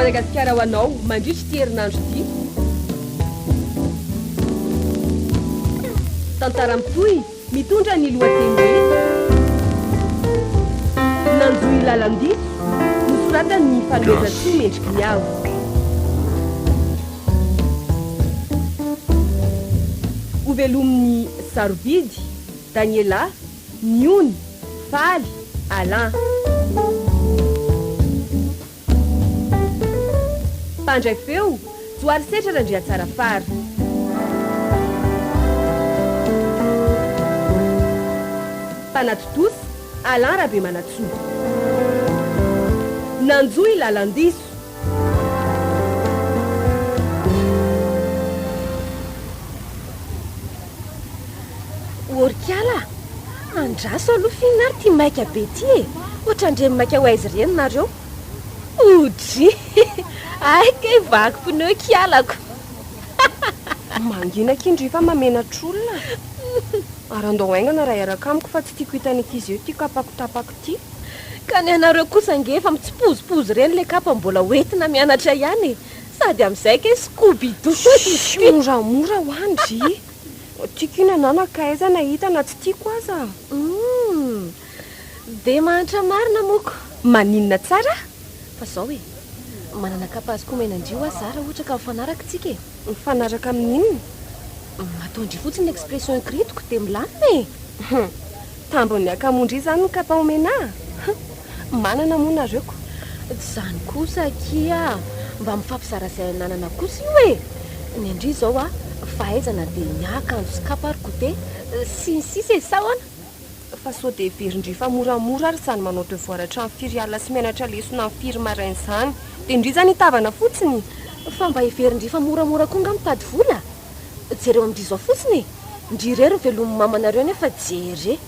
Madagasikara ho anao mandritry ty herinandro ty. Tantara mitoy mitondra ny lohateny hoe nanjoy lalam-diso nosoratany ny fanomezan-tsoa mendriky ny avo. Ovelomin'ny Sarobidy, Daniela, Niony, Faly, Alain. Mpandray feo Joary Setra Randria Tsarafara. Mpanatotosy Alain Rabe Manatsoa. Nanjoy lalandiso. Orkiala andraso aloha fihinary ty maika be ty e. Ohatrandreny maika ho aizy reny nareo. Odry aika vaky pneu kialako. Manginakindry fa mamenatr'olona. Arandao aingana raha iaraka amiko fa tsy tiako hitany izy eo ty kapako tapako ty. Ka ny anareo kosa ngefa mitsipozipozy reny le kapa mbola hoentina mianatra ihany e. Sady amin'izay ke Scooby-Doo. Moramora ho andry. Tiako ina nanakaiza nahita na tsy tiako aza. De manatra marina moko. Maninona tsara? Fa zao e, manana kapa azy koa menandrio azy raha ohatra ka mifanaraka tsika e. Mifanaraka amin'inona? Ataondry fotsiny expression ikritiko de milamina e. Tambony akamondry izany ny kapa omena. Manana moa nareoko. Zany kosa kia mba mifampizara-zay nanana kosa io e. Ny andry zao a fahaizana de miakanjo sy kapa ary kote sy sisy e sahoana. Fa sao de verindry fa moramora ary zany manao devoiratra amin'ny firy alina sy mianatra lesona amin'ny firy marainy zany. De indry zany hitavana fotsiny. Fa mba hiverindry fa moramora koa nga mitady vola. Jereo amindry zao fotsiny ndry rery velomy mamanareo nefa jere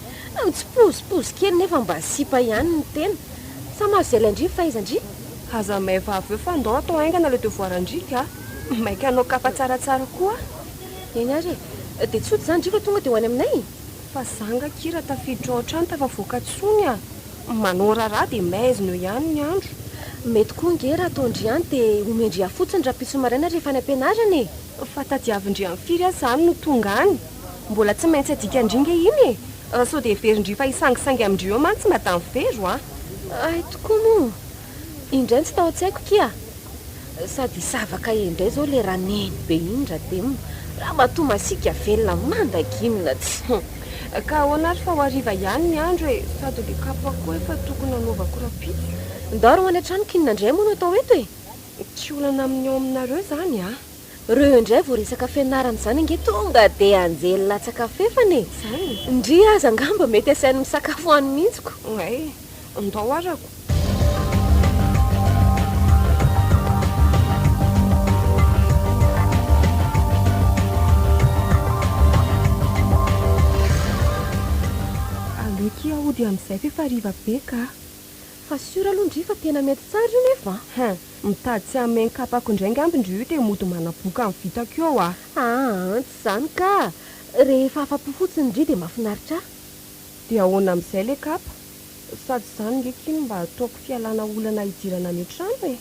mitsipozipozy kely nefa mba sipa ihany ny tena. Sa mahazo zay landry fahaizandry. Aza may vavy eo fa andao atao aingana le devoirandrika. Maika anao kapa tsaratsara koa. Eny ary e, de tsotra zany ndry fa tonga de ho any aminay. Fa zanga kira tafiditra ao an-trano tafavoaka tsony a. Manao raharaha de maizina eo ihany ny andro. Mety koa nge raha ataondry ihany de omendry afotsiny raha piso maraina rehefa any am-pianarana e. Fa tadiavindry amin'ny firy azy zany no tonga any. Mbola tsy maintsy adika andringa iny e. Sao de verindry fa isangisangy amindry eo mantsy madamy Vero a. Ay tokoa moa. Indray tsy tao an-tsaiko kia. Sady savaka indray zao le raneny be indra de raha matoa masika velona mandakimina tsy. Ka ahoana ary fa ho ariva ihany ny andro e. Sady le kapa koa efa tokony anaovako rapitso. Ndaro any an-trano kinona indray moa no atao eto e. Tsy olana amin'ny ao aminareo zany a. Reo indray vao resaka fianarana zany nge tonga de anjely latsakafefana e. Zany Ndry aza angamba mety asainy misakafo any mihitsiko. ay andao arako. Aloky aody amin'izay fefa riva be ka. Fa sura aloha ndry fa tena mety tsara io nefa. Mitady tsy ameny kapako indray ngambindry io de mody manaboka amin'ny vitako eo a. Tsy zany ka. Rehefa afa-po fotsiny ndry de mahafinaritra. De ahoana amin'izay le kapa. Sady zany ngeky iny mba ataoko fialana olana hidirana any an-trano e.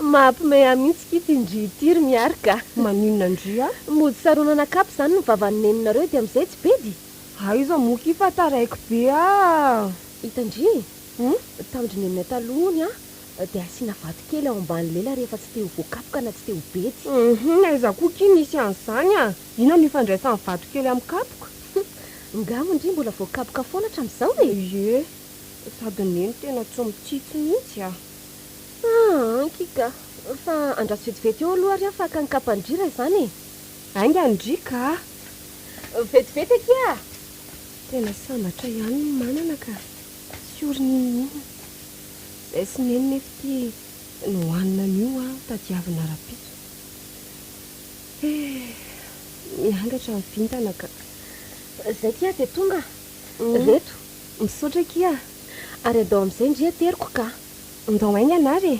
Mampimey mihitsy kity indry tiry miarika. Maninona ndry a? Mody saronana kapa zany ny vavan'ny neninareo de amin'izay tsy bedy. Aiza moky fa taraiko be a. Hitandry tamindry nenina talohany a de asiana vato kely ao ambany lela rehefa tsy te ho voakapoka na tsy te ho bedy. Aiza koa kiny nisy an'izany a. Ina ny ifandraisan'ny vato kely amin'ny kapoka. Ngamindry mbola voakapoka foana hatramin'izao e. Ie, sady neny tena tsy mitsitsy mihitsy a. Kika fa andraso vetivety eo aloha ary afaka ny kapandrira izany e. Ainga ndrika. Vetivety kia. Tena sambatra ihany ny manana ka sy orin'inona. Zay sy neny nefa ty nohanina an'io a tadiavina rapitso. Miangatra ny vintana ka. Zay kia de tonga. Reto misaotra kia. Ary adao amin'izay ndry ateriko ka. Andao aingana anary e.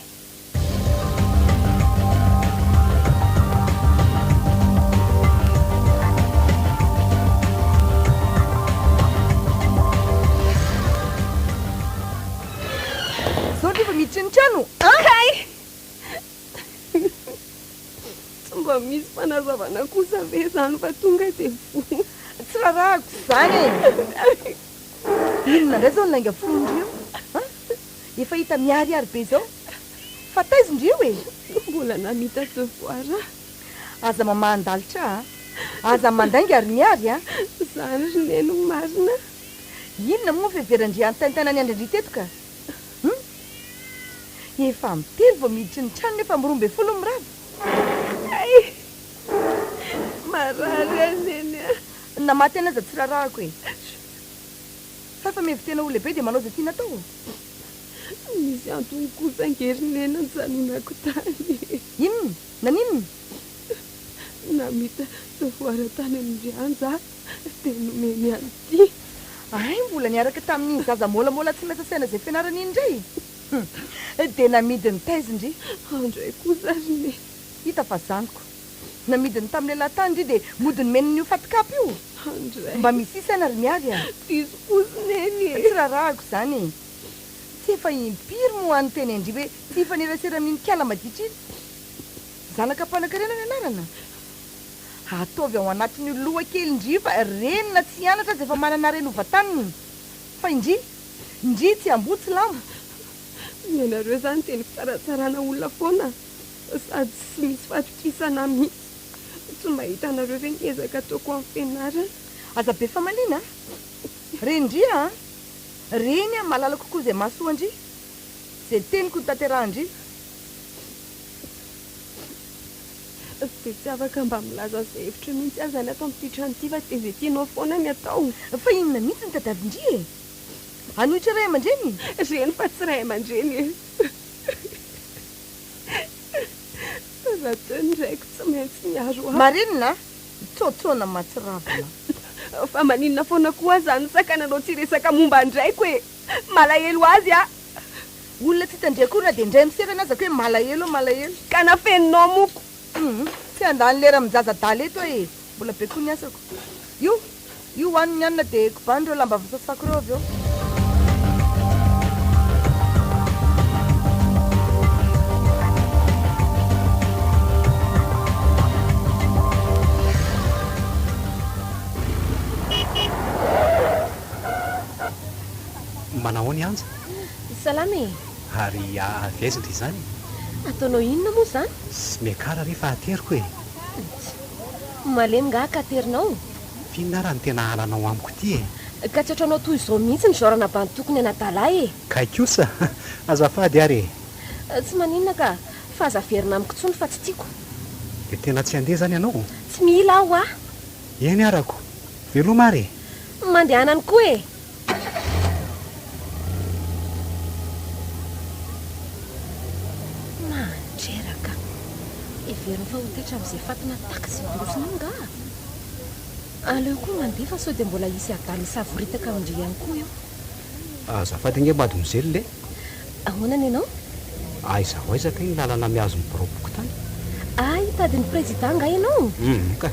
Sao rehefa miditra ny trano? Kay! misy fanazavana kosa ve zany fa tonga dia fo tsy rarahako zany inona ndray zao nainga folondrio efa hita miariary be zao fa taizindrio e mbola namita devoira aza mamandalitra aza mandainga ary miary a zany ry neny marina inona moa fiheverandria anytaintaina ny andrindri tetoka efa mitelo vao miditry ny trano nefa mirombe folo miravo ay marary aneny namaty anaza tsy rarahako e fa efa mevy tena ho lehibe dia manao za tia natao misy antony kosa angerinena ny zanonako tany inona naninona namita devoira tany amindrianja dia nomeny anyty ay mbola niaraka tamin'iny zaza molamola tsy maintsy saina zay fianarana iny indray dia namidiny taizindry andray kosa ry ne hita fa zaniko namidiny tamin'ny lehilahy tany indry dia modiny meniny io fatikapy io andray mba misy isana ry miary a diso kosineny tsy rarahako zany tsy efa impiry mo any teny andry hoe tsy ifanerasera amin'iny kiala maditra iny zanaka mpanankarena ny anarana ataovy ao anatin'io loha kely indri fa renina tsy hianatra azy efa manana reny ova-taniny fa indri tsy ambotsy lambo ianareo zany teny fitsaratsarana olona foana sady tsy misy fatrokisana mihitsy tsy mahita anareo ve niezaka ataoko amin'ny fianarana aza be famalina rendria reny a mahalala kokoa zay mahasoandry zay teniko ny tanterahandry dia tsy afaka mba milaza zay hevitra mihitsy azany atao amin'ity tranoty fa dia zay tianao foana ny atao fa inona mihitsy ny tadavindri e anohitra ray aman-dreny reny fa tsy ray aman-dreny e raha teo ndraiko tsy maintsy miaro a marenina tsotsoana mahatsiravina fa maninona foana koa zany sakananao tsy resaka momba andraiko e malahelo azy a olona tsy hitandriakory na dia indray miserana azako hoe malahelo ka nafeninao moko tsy andany lera mijaza-dala eto e mbola be koa ny asako io hoaniny anina dia koban'ireo lamba vasasako ireo avy eo manao ny anja salama e ary avezindry zany ataonao inona moa zany sy miakara rehefa ateriko e malemy nga akaterinao finona raha ny tena halanao amiko ity e ka tsy atranao toy izao mihitsy ny zaorana bany tokony anatala e kaikosa azafady ary e tsy maninona ka fa azaverina amiko tsony fa tsy tiako dia tena tsy andeha zany ianao tsy mihila aho a eny arako veloma ary mandehanany koa e mandreraka everiny fa hotetra amin'izay fatina taka sy borosina io nga aleo koa mandeha fa sao dia mbola isy adala isavoritaka amindry ihany koa io azafady nge mady mizely le ahoanany ianao aizaho aizaka iny lalana miazo miboroboko tany ay tadiny président nga ianao ka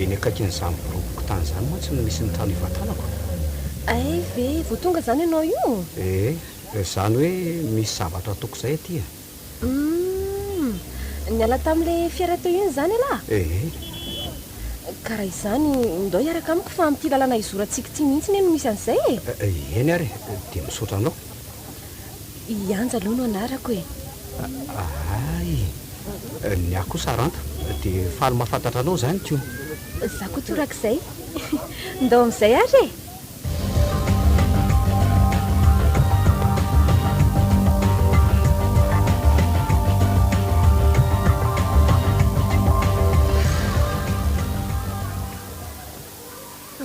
eny akakin'izany boroboko tany zany moa tsy misy ny trano ivatanako ay ve vo tonga zany ianao io zany hoe misy zavatra toko zay aty niala tamin'la fiara teo iny zany ala karaha izany ndao hiaraka amiko fa amin'ity lalana izorantsika ty mihitsy ny no misy an'izay eny ary dia misaotra anao ianja aloha no anarako e ay ny aho koa saranta dia faly mahafantatra anao zany tio za koa torak'izay ndao amin'izay ary e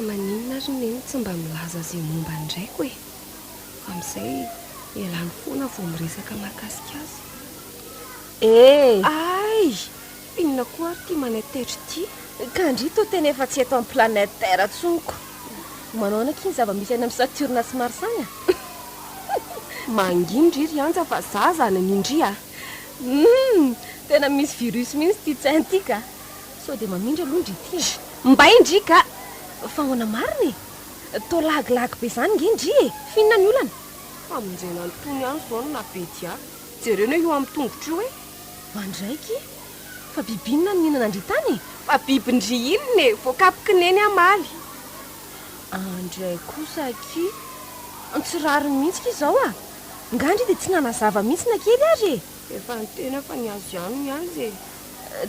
maninona ry neny tsy mba milaza zay momba ndraiko e amin'izay ialany foana vao miresaka mahakasika azy ay inona koa ary tia manetera ity ka ndry to tena efa tsy eto amin'ny planète terre tsoniko manao anakiny zava-misy any amin'ny saturne sy marsany a mangindry ry anja fa za zany mindry a tena misy virus mihitsy ty tsainy ity ka sao dia mamindry aloha ndry ity mba indry ka fa hoana mariny to lagilagy be zany nge ndry e fihinona ny olana famonjena nytony any zao no nabety a jerena io amin'ny tongotro io e mandraiky fa bibinona no mihinana andritany fa bibindry inona e voakapoky neny amaly andray kosa ki tsy rariny mihitsika izao a ngandry dia tsy nanazava mihitsy na kely ary efa ny tena fa ny azo ihany ny azy e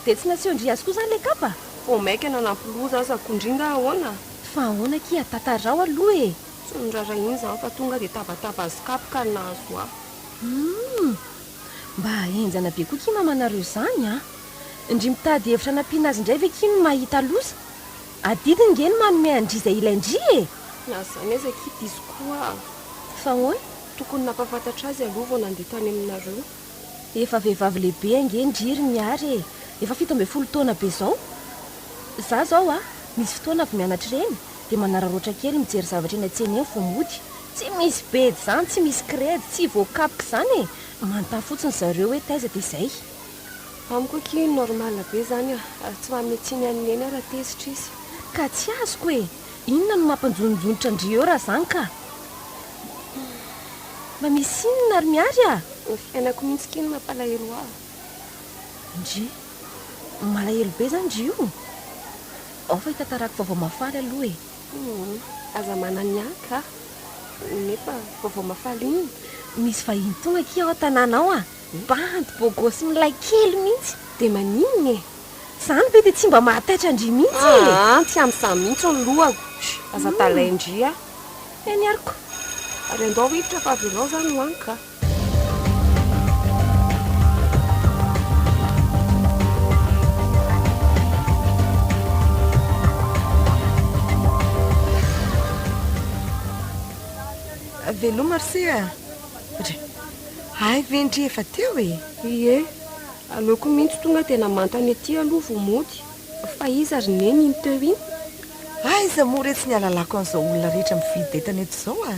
dia tsy naseho-ndry azy koa izany le kapa vo maika nanampiloza asakondringa ahoana fa ahoana ki atatarao aloha e tsy nirara iny zany fa tonga dia tavatava azy kapoka ny nahazo aho mba enjana be koa ki mamanareo izany a indry mitady hevitra nampiana azy indray ve ki no mahita loza adidiny nge ny manome andry izay ilaindry e nazany aza kity izy koa fa hoana tokony nampafantatra azy aloha vao nandeha tany aminareo efa vehivavy lehibe ange ndriry miary e efa 17 taona be zao za zao a misy fotoana avy mianatra ireny dia manararoatra kely mijery zavatra eny atsena eny vomody tsy misy bedy zany tsy misy kredy tsy voakapoka izany e manontany fotsiny zareo hoe taiza dia izay amiko ki normal be zany ary tsy mametsiny aneny raha tezitra izy ka tsy azoko e inona no mampanjononjonitra ndry eo raha zany ka mba misy inona ary miary a ny fiainako mihitsy kiny mampalahelo aho ndry malahelo be zany ndry io ao fa hitatarako vaovao mafaly aloha e aza manany aka nefa vaovao mafaly iny misy vahiny tonga ki ao tanànao a bandy bogosy milay kely mihitsy dia maninona e zany be dia tsy mba mahataitra ndry mihitsy tsy amin'izany mihitsy ny lohako aza talaindry a eny ariko ary andao hiditra fa avelao zany ho any ka veloma marsia dre ay vendry efa teo e ie aleoko mihitsy tonga tena mantany aty aloha vomody fa izy ary neny iny teo iny aiza moa re tsy ny alalako an'izao olona rehetra mividy dentana eto izao a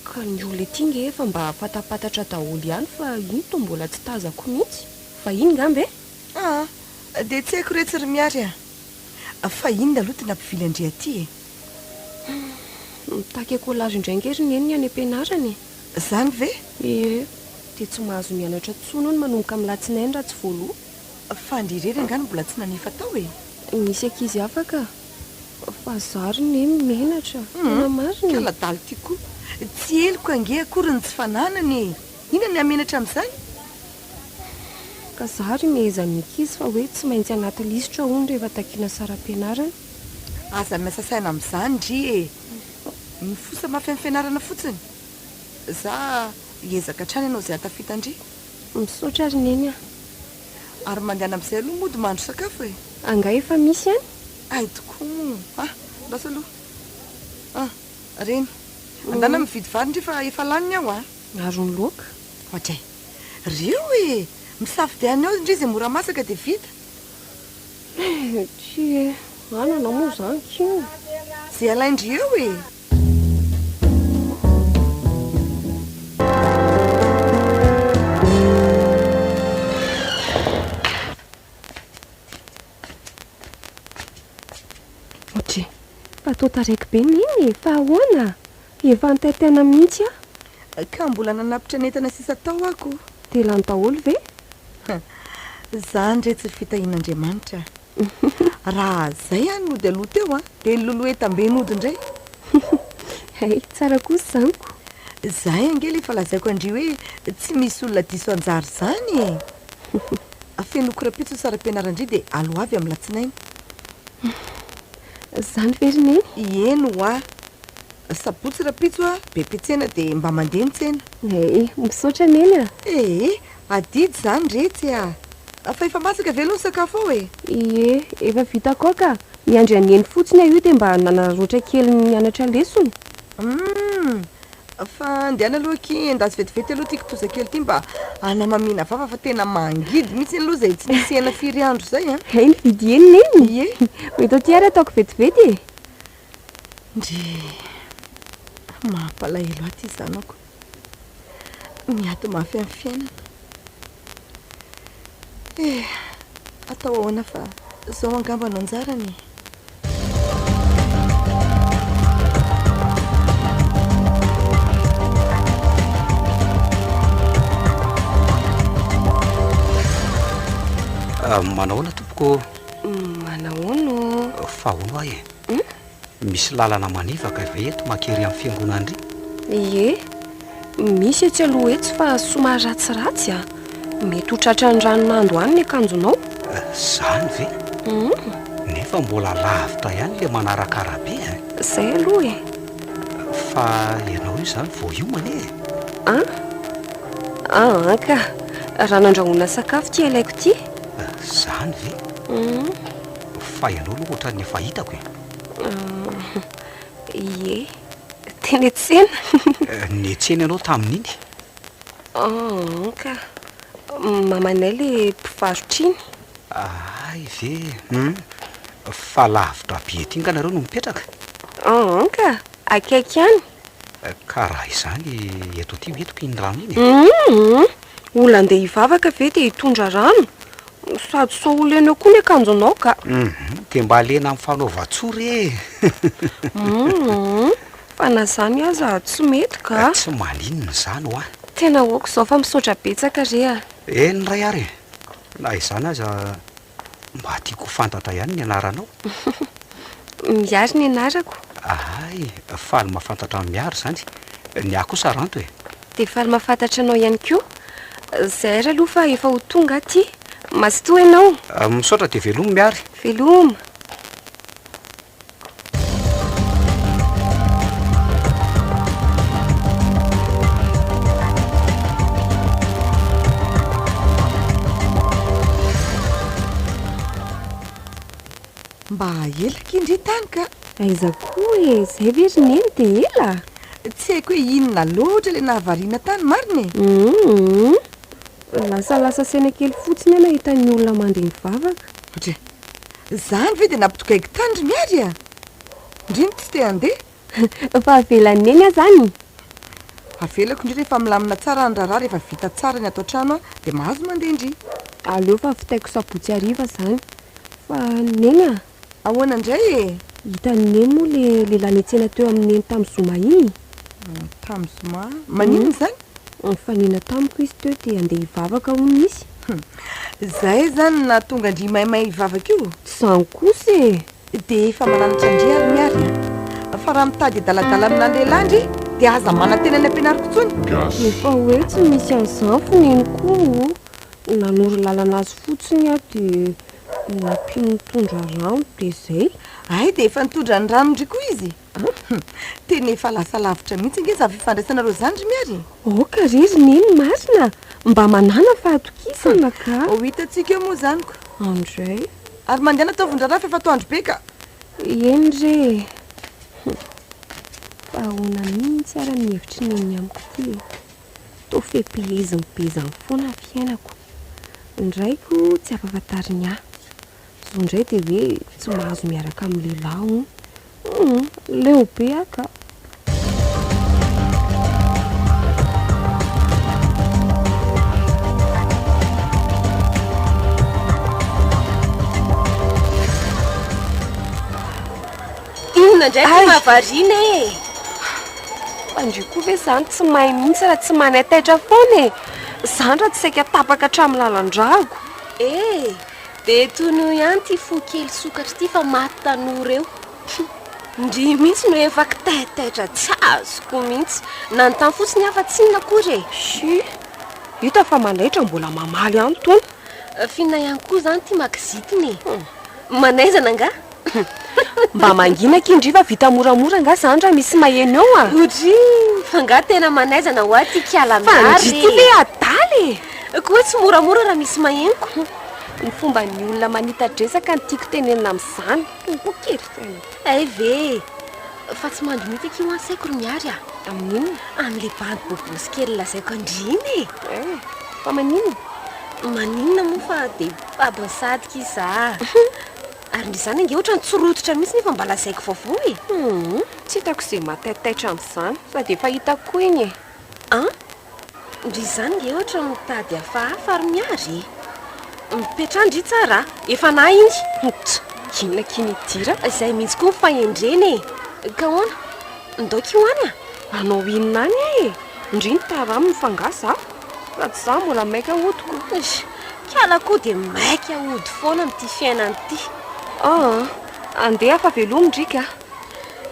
ka ny olo ety nge efa mba fatapatatra daholo ihany fa iny to mbola tsy tazako mihitsy fa iny ngambe dia tsy haiko retsy ry miary a fa inona aloha tena mpivily andre aty e mitaky ekolazo indraingery ny eny ny any am-pianarany zany ve ie dia tsy mahazo mianatra tsono ny manomboka amin'ny latsinainy raha tsy voaloha fa ndry rery angano mbola tsy nanefa tao e misy ankizy afaka fa zary ny menatra tena mariny kaladalo ty koa tsy eloko ange akory ny tsy fananany inona ny amenatra amin'izany ka zary mehezany ankizy fa hoe tsy maintsy anaty lisitra hony rehefa takiana saram-pianarana aza miasa saina amin'izany ndry e ny fosa mafy amin'ny fianarana fotsiny za hiezaka trany ianao izay atafita ndry misaotra ary neny a ary mandehana amin'izay aloha mody mandro sakafo e anga efa misy any ay tokoa lasa aloha reny andana mividy vary ndry fa efa laniny aho arony loaka ohatray reo e misafidiany ao indry izay mora masaka dia vita tsy e anana moa zany kino zay alaindry eo e ohatry fa atao taraiky be niny fa ahoana efa nitaitaina mihitsy a ka mbola nanapitra netana sisa tao ako dia lany daholo ve zany re tsy fitahin'andriamanitra raha zay any nody aloha teo dia nyloloha etambe nody indray ay tsara kosa izanyko zahay angely efa lazaiko andry hoe tsy misy olona diso anjary zany e fenoko rapitso saram-pianarandry dia alo avy amin'ny latsinainy zany veryneny eno sabotsy rapitso be petsena dia mba mandeha mitsena misaotra neny adidy zany retsy fa efa masaka velo ny sakafo ao e ie efa vitako ka miandry aneny fotsiny io dia mba nanararoatra kely mianatra lesony fa andeana aloha ki endazy vetivety aloha tiako toza kely ty mba anamamina vava fa tena mangidy mihitsy aloha zay tsy misy hena firy andro zay ny vidy eny neny ie oeto ty ary ataoko vetivety e ndry mampalahelo aty zanako miato mafy amin'ny fiainana atao ahoana fa zao angamba no anjarany Manahoana tompoko? Manahoano? Fahono ahy e. Misy lalana manivaka ve eto makery amin'ny fiangonana ry? Ie, misy etsy aloha etsy fa somary ratsiratsy a. Mety ho tratran-dranon'ando any ny akanjonao. Zany ve? Nefa mbola lavitra ihany le manaraka arabe e. Zay aloha e. Fa ianao io zany vao iomana e. Ka raha nandrahoana sakafo ty alaiko ty. Zany ve? Fa ianao aloha ohatran'ny efa hitako e. Ie, teny etsena. Niantsena ianao tamin'iny? Ka mamanay le mpivarotra iny. Ay ve? Fa lavitra be ety ka nareo no mipetraka? Ka akaiky ihany. Ka raha izany eto ty metiko iny rano iny. Olona andeha hivavaka ve dia hitondra rano? Sady sao olena koa ny akanjonao ka. Dia mba alena amin'ny fanaova-tsory e. Fa na zany aza tsy mety ka. Tsy maninona zany ho ahy. Tena hoako izao fa misaotra betsaka re a. Eny ray ary e. Na izany aza mba tiako fantatra ihany ny anaranao. Miary ny anarako. Ay, faly mahafantatra miary zany. Ny ahy kosa Ranto e. Dia faly mahafantatra anao ihany koa. Zay ary aloha fa efa ho tonga aty. Mazotoa ianao. Misaotra dia veloma miary. Veloma. Mba elaka indry tany ka. Aiza koa e, zay ve ry neny dia ela. Tsy haiko hoe inona loatra le nahavariana tany marina e. Lasalasa saina kely fotsiny ana hitan'ny olona mandeha mivavaka. Otre, zany ve dia nampitokaiky tany ry miary a? Indriny tsy te handeha? Fa avelan'ny eny a zany. Avelako indry rehefa milamina tsara ny raharaha rehefa vita tsara ny ato an-trano a dia mahazo mandeha indry. Aleo fa vitaiko sabotsy ariva zany. Fa neny a. Ahoana indray e? Hitan'ny eny moa le lehilahy niantsena teo amin'ny eny tamin'ny zoma iny. Tamin'ny zoma? Maninona zany? Fanina tamiko izy teo dia andeha hivavaka hono izy. Zay zany na tonga indry maimay hivavaka io? Tsy zany kosa e. Dia efa mananatra indry ary miary a. Fa raha mitady daladala amina lehilahy indry dia aza manantena ny ampianariko tsony. Efa hoe tsy misy an'izany fo neny koa. Nanoro lalana azy fotsiny a dia nampiany mitondra rano dia zay. Ay dia efa nitondra ny rano indry koa izy. Tena efa lasa lavitra mihitsy nge za fifandraisanareo zany ry miary. Ka rery neny marina. Mba manana fahatokisana ka. Ho hitantsika eo moa zany ko. Andray. Ary mandeha nataovin-draharaha fa efa toandro be ka. Eny re. Fa ahoana mihitsy ara ny hevitry neny amiko ty. Tô fepilezim-bezany foana fiainako. Indraiko tsy ampahafantariny ahy. Zao indray dia hoe tsy mahazo miaraka amin'ny lehilahy. Leo be aka. Inona indray tsy mahavariana e. Andrio koa ve zany tsy mahay mihitsy raha tsy manay taitra foana e. Zany raha tsy saika tapaka hatramin'ny lalan-drago. Dia tono ihany ty fo kely sokatra ty fa maty tanora eo. Ndry mihitsy no efa kitaitaitra tsy azoko mihitsy. Nanontany fotsiny afa tsy inona akory e. Sy, hita fa malaitra mbola mamaly any tony. Fina ihany koa zany ty makizitiny. Manaizana nga? Mba manginaka indry fa vita moramora nga zany raha misy maheno eo a. Odry, fa nga tena manaizana ho aty kialamary. Fa ndry ty ve adaly e. Koa tsy moramora raha misy mahenoko. Ny fomba ny olona manita-dresaka ny tiako tenenina amin'izany. Tompo kely tena. Ay ve, fa tsy mandro mity ky ho ansaiko ry miary a. Amin'inona? Amin'le bandy bobosy kely lazaiko andriny e. Fa maninona? Maninona moa fa dia babasadika iza. Ary ndry zany ange ohatra ny tsorototra mihitsy nefa mba lazaiko vaovao e. Tsy hitako izay mahataitaitra amin'izany sady efa hitako koa iny e. Ndry zany nge ohatra mitady hafahafa ry miary. Mipetrandry tsara, efa na iny. Inona kiny idira? Izay mihitsy koa mifahendreny e. Ka hoana, ndaoka hoana? Anao inona any e. Ndry ny taramo mifangasa. Raha tsy za mbola maika hodiko. fala koa dia maiky ahody foana amin'ity fiainany ity. Andeha fa velomindrika.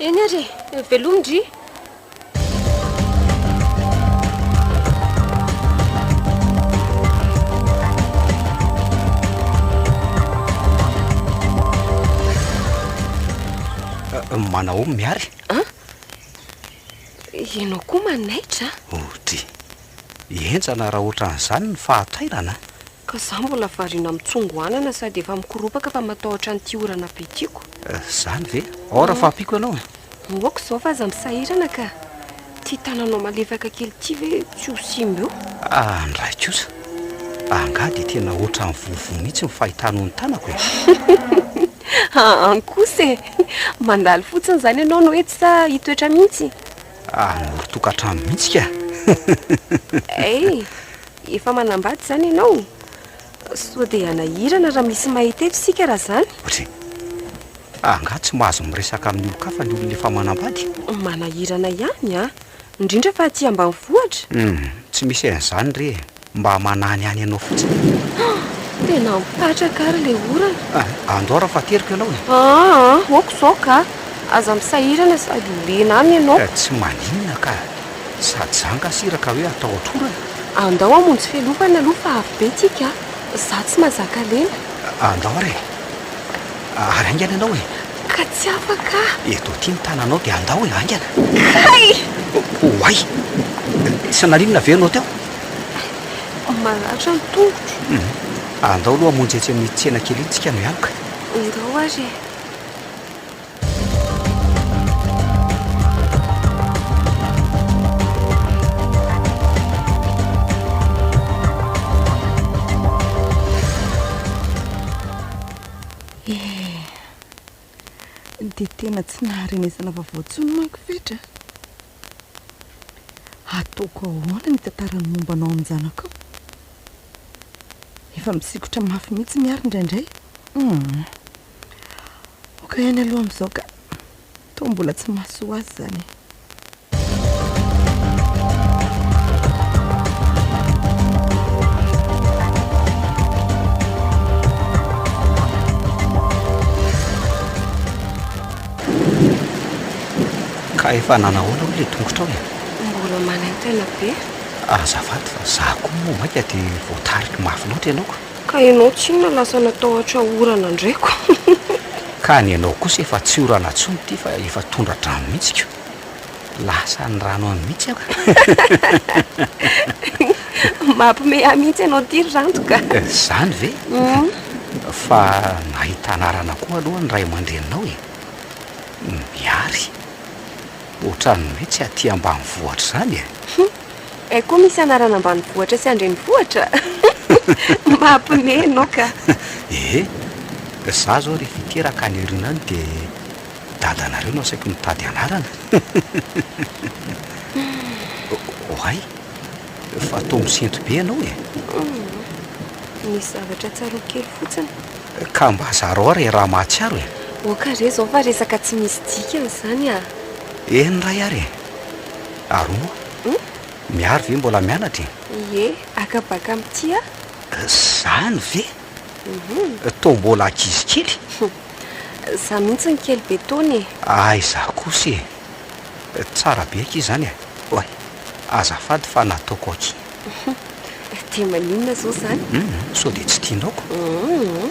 Eny ary velomindry. Manao miary. Ianao koa manaitra? Ody enjana raha ohatran'izany ny fahatairana. Ka za mbola variana mitsongoanana sady efa mikoropaka fa matahotra n'ity orana be tiako. Zany ve? Ao raha fahampiko ianao. Moako izao fa aza misahirana ka ty tananao malefaka kely ty ve tsy ho simba eo? Ndray kosa angady tena ohatran'ny vovo mihitsy ny fahitano ny tanako e. Ankosa e, mandalo fotsiny zany ianao no etsy sa hitoetra mihitsy? Norotokantrano mihitsy ka. Efa manambady zany ianao. Sao dia anahirana raha misy mahita eto sika raha zany. Ohatry angady tsy mahazo miresaka amin'ny olo-kafa ny olona efa manambady. Manahirana ihany indrindra fa aty ambanivohitra. Tsy misy an'izany re mba manany any ianao fotsiny. Tena mipatraka ary le orana. Andao raha fateriko ianao e. Oako izao ka aza misahirana sady olena any ianao. Tsy maninona ka sady zanga siraka hoe atao otrorana. Andao amonjy felofana aloha fa avy be tika. Za tsy mahazaka lena. Andao re ary aingana ianao e. Ka tsy afaka. Eto ty ny tananao dia andao e aingana. Oay tsy naninona ve ianao teo? Malatra ny tongotro. Andao aloha amonjy etsy amin'ny tsena kely itsika mialoka. Andao ary. Dia tena tsy naharenesana vavaotsony manko fetra. Ataoko ahoana ny tantarany mombanao amin'ny zanakao? Efa misikotra mafy mihitsy miary indraindray. Oka ihany aloha amin'izao ka toa mbola tsy mahasoa azy zany. Ka efa nanahoana hoe le tongotra ao e? Mbola manaintena be. Azafady fa za koa moa maika dia voatarika mafy loatra ianao. Ka ianao tsy inona lasa natahotra orana indraiko. Ka ny ianao kosa efa tsy orana intsony ty fa efa tondra-drano mihitsy ko. Lasa ny rano any mihitsy aho. Mampime mihitsy ianao ty rantoka. Zany ve? Fa nahita anarana koa aloha ny ray aman-dreninao e. Miary ohatrany hoe tsy aty ambanivohitra zany e. Koa misy anarana ambanivohitra sy andrenivohitra. Mampime ianao ka. Za zao rehefa iteraka any arina any dia dadanareo no asaiko mitady anarana. Oay fa atao misento be ianao e. Misy zavatra tsaro kely fotsiny. Ka mba zaro ary raha mahatsiaro e. Oka re zao fa resaka tsy misy dikany zany Eny ray ary e. Ary moa miary ve mbola mianatra e? Akabaka amin'ity Zany ve? Tao mbola ankizy kely? Za mihitsy ny kely be taony e. Ay za kosa e. Tsara be aky zany e. Oay azafady fa nataoko aky. Dia maninona zao zany? Sao dia tsy tianaoko.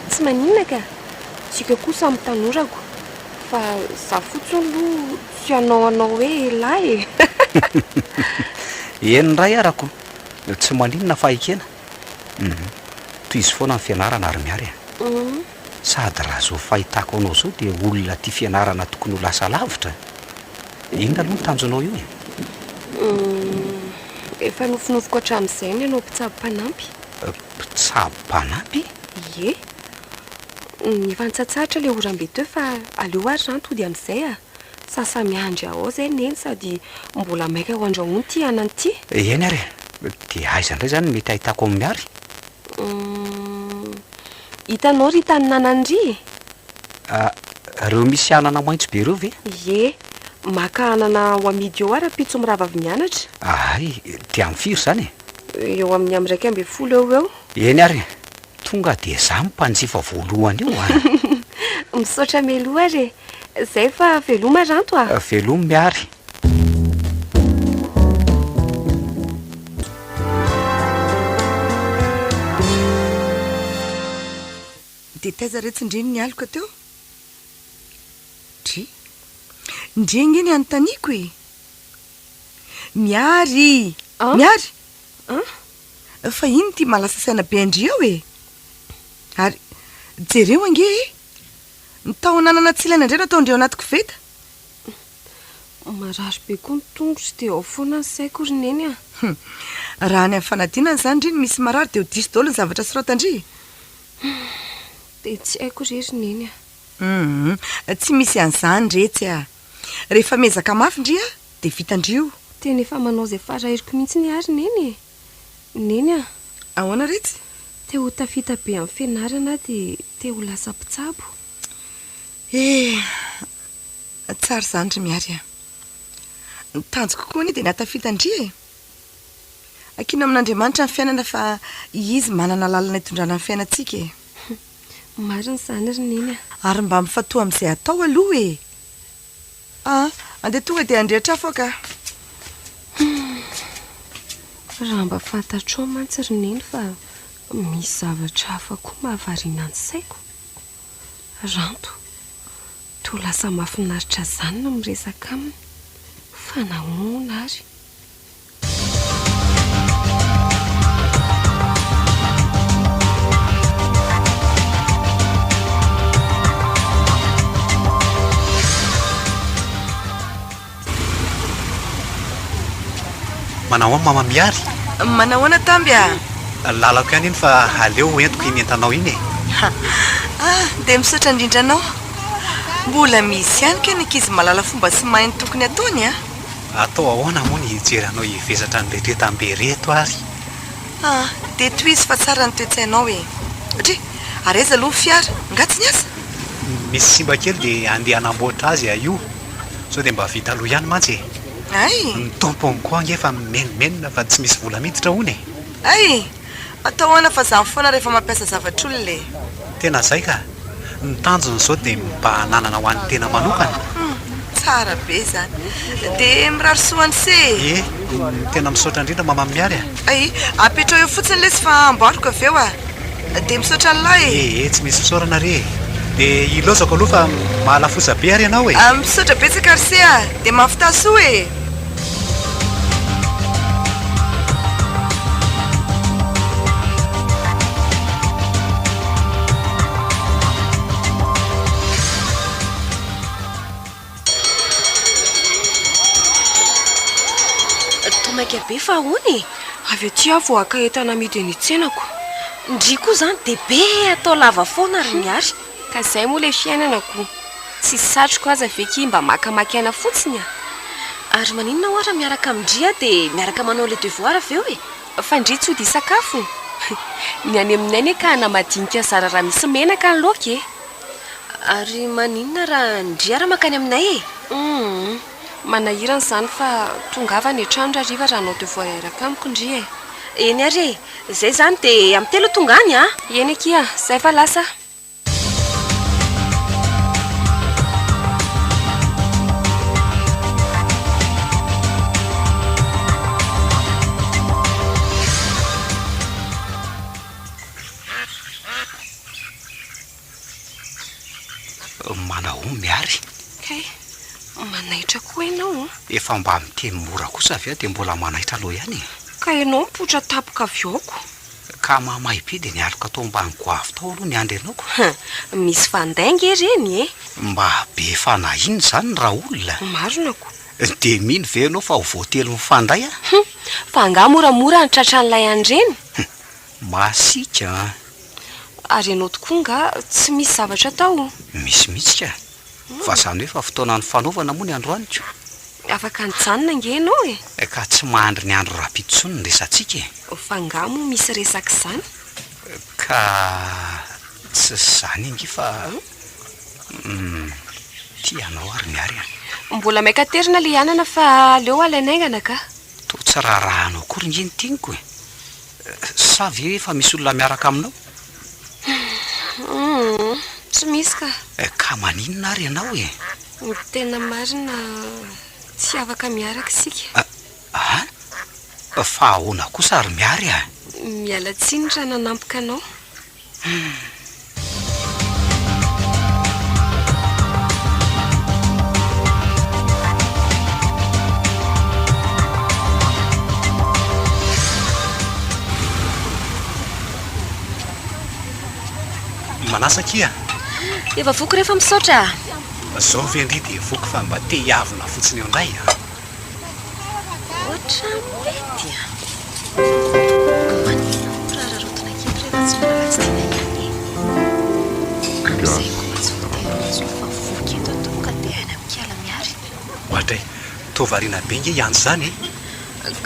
Tsy maninona ka. Tsika koa samy tanorako. Fa za fotsiny aloha tsy anao hoe lahy e. Eny ray arako tsy maninona fa ikena. Toy izy foana ny fianarana ary miary e. Sady raha zao fahitako anao zao dia olona ty fianarana tokony ho lasa lavitra. Inona aloha ny tanjonao io e? Efa nofinofiko hatramin'izay ny ianao mpitsabo mpanampy. Mpitsabo mpanampy? Efa nitsatsaratra le orambe teo fa aleo ary zany tody amin'izay sasa miandry ao zay neny sady mbola maika ho andrahoiny ty anany ty. Eny ary dia aiza indray zany mety ahitako amin'ny miary? Hitanao ry tany nanandry? Reo misy anana maitso be reo ve? Maka anana ho amidy eo ary apitso mirava avy mianatra. Ay dia amin'ny firy zany e? Eo amin'ny 150 eo. Eny ary tonga dia za mimpanjifa voalohany io a. Misaotra meloha re zay fa veloma ranto a. Velomy miary. dia taiza retsindreny ny aloko teo dry ndreny eny anontaniako e miary miary fa iny ty malasa saina be andry eo e ary jereo ange ny taonanana tsilana indray natao ndreo anaty koveta marary be koa ny tongotra dia ao foana ny saiko roneny a. raha ny amin'ny fanadinana zany ndry ny misy marary dia ho diso daholo ny zavatra sorotandry dia tsy haiko ry roneny a. tsy misy an'izany retsy a rehefa mezaka mafy ndry a dia vitandrio tena efa manao izay farahiriko mihitsy ny ary neny e neny a. ahoana retsy te ho tafita be amin'ny fianarana dia te ho lasa mpitsabo tsara zany ry miary a nitanjo kokoa ny dia niatafitandry e akino amin'Andriamanitra ny fiainana fa izy manana lalana hitondrana ny fiainantsika e marina izany ry neny a. ary mba mifatoa amin'izay atao aloha e andeha tonga dia andrehatra fo ka raha mba fantatro mantsy ry neny fa misy zavatra hafa koa mahavariana ny saiko ranto to lasa mahafinaritra zany no miresaka aminy fa nahoana ary. Manao mama miary manahoana tamby a lalako ihany iny fa aleo entiko iny entanao iny e dia misaotra indrindra anao mbola misy ihany ka ny ankizy malala fomba sy mahay ny tokony ataony a atao ahoana moa ny hijeranao hivezatra ny retretam-be reto ary dia toy izy fa tsara ny toe-tsainao e satria areza aloha ny fiara ngatsy ny asa misy simba kely dia andeha hanamboatra azy io sao dia mba vita aloha ihany mantsy ny tompony koa angefa menomenona fa tsy misy vola miditra hony atao hoana fa zany foana rehefa mampiasa zavatra olona le tena zay ka ny tanjony zao dia mba hananana ho an'ny tena manokana tsara be zany dia mirarosoany se tena misaotra indrindra mama miary apetrao eo fotsiny lesy fa amboariko avy eo dia misaotra an'lay tsy misy fisaorana re dia ilozako aloha fa mahalafosa be ary ianao misaotra betsaka ary se dia mafitasoa e tomaika be fa hony avy aty a voaka entana midy ny tsenako ndry koa zany dia be atao lava foana ry miary ka izay moa ilay fiainanako tsy satroko aza veky mba makamaky aina fotsiny ary maninona ohatra miaraka amindria dia miaraka manao le devoir avy eo fa ndry tsy ho dia sakafo ny any aminay ka hanamadinika zara raha misy menaka ny loka ary maninona raha ndry ara makany aminay manahirana izany fa tongava ny trano rariva raha anao devoir iraka amiko ndry eny ary zay zany dia amin'ny telo tonga any eny akia zay fa lasa manao miary manaitra koa ianao efa mba miteny mora kosa avy a dia mbola manaitra aloha ihany ka ianao mipotra tapoka avy aoko ka mamay be dia nialoko atao mba nygoavy tao aloha ny andry ianaoko misy fandainga ireny mba be fanahiny zany raha olona maronako dia mino ve ianao fa ho voatelo mifanday fa angah moramora ny tratran'ilay andreny masika ary ianao tokoa nga tsy misy zavatra tao misy mihitsy ka fa zany hoe fa fotoana ny fanaovana moa ny androaniko afaka nijanona nge ianao ka tsy mahandry ny andro raha-pitsony ny resantsika fa angah mo misy resaka izany ka tsy zany ingy fa tianao ary miary mbola maikaterina le anana fa aleo alainaingana ka to tsy raharahanao kory ingeny tianiko sa ve efa misy olona miaraka aminao Tsy misy ka. Ka maninona ary ianao e? Tena marina tsy afaka miaraka isika. Fa ahoana kosa ary miary a? Miala tsiny raha nanampoka anao. Manasakia? Efa voko rehefa misaotra. Zao vendry dia voky fa mba te hiavina fotsiny eo indray a. Oatra mety a. Manina raha rotina kely rehefa tsy manalatsy tena ihany. Amin'izay koa tsy voatery fa voky eto tonga dia haina mikiala miary. Ohatray, tovariana be nge ihany zany e?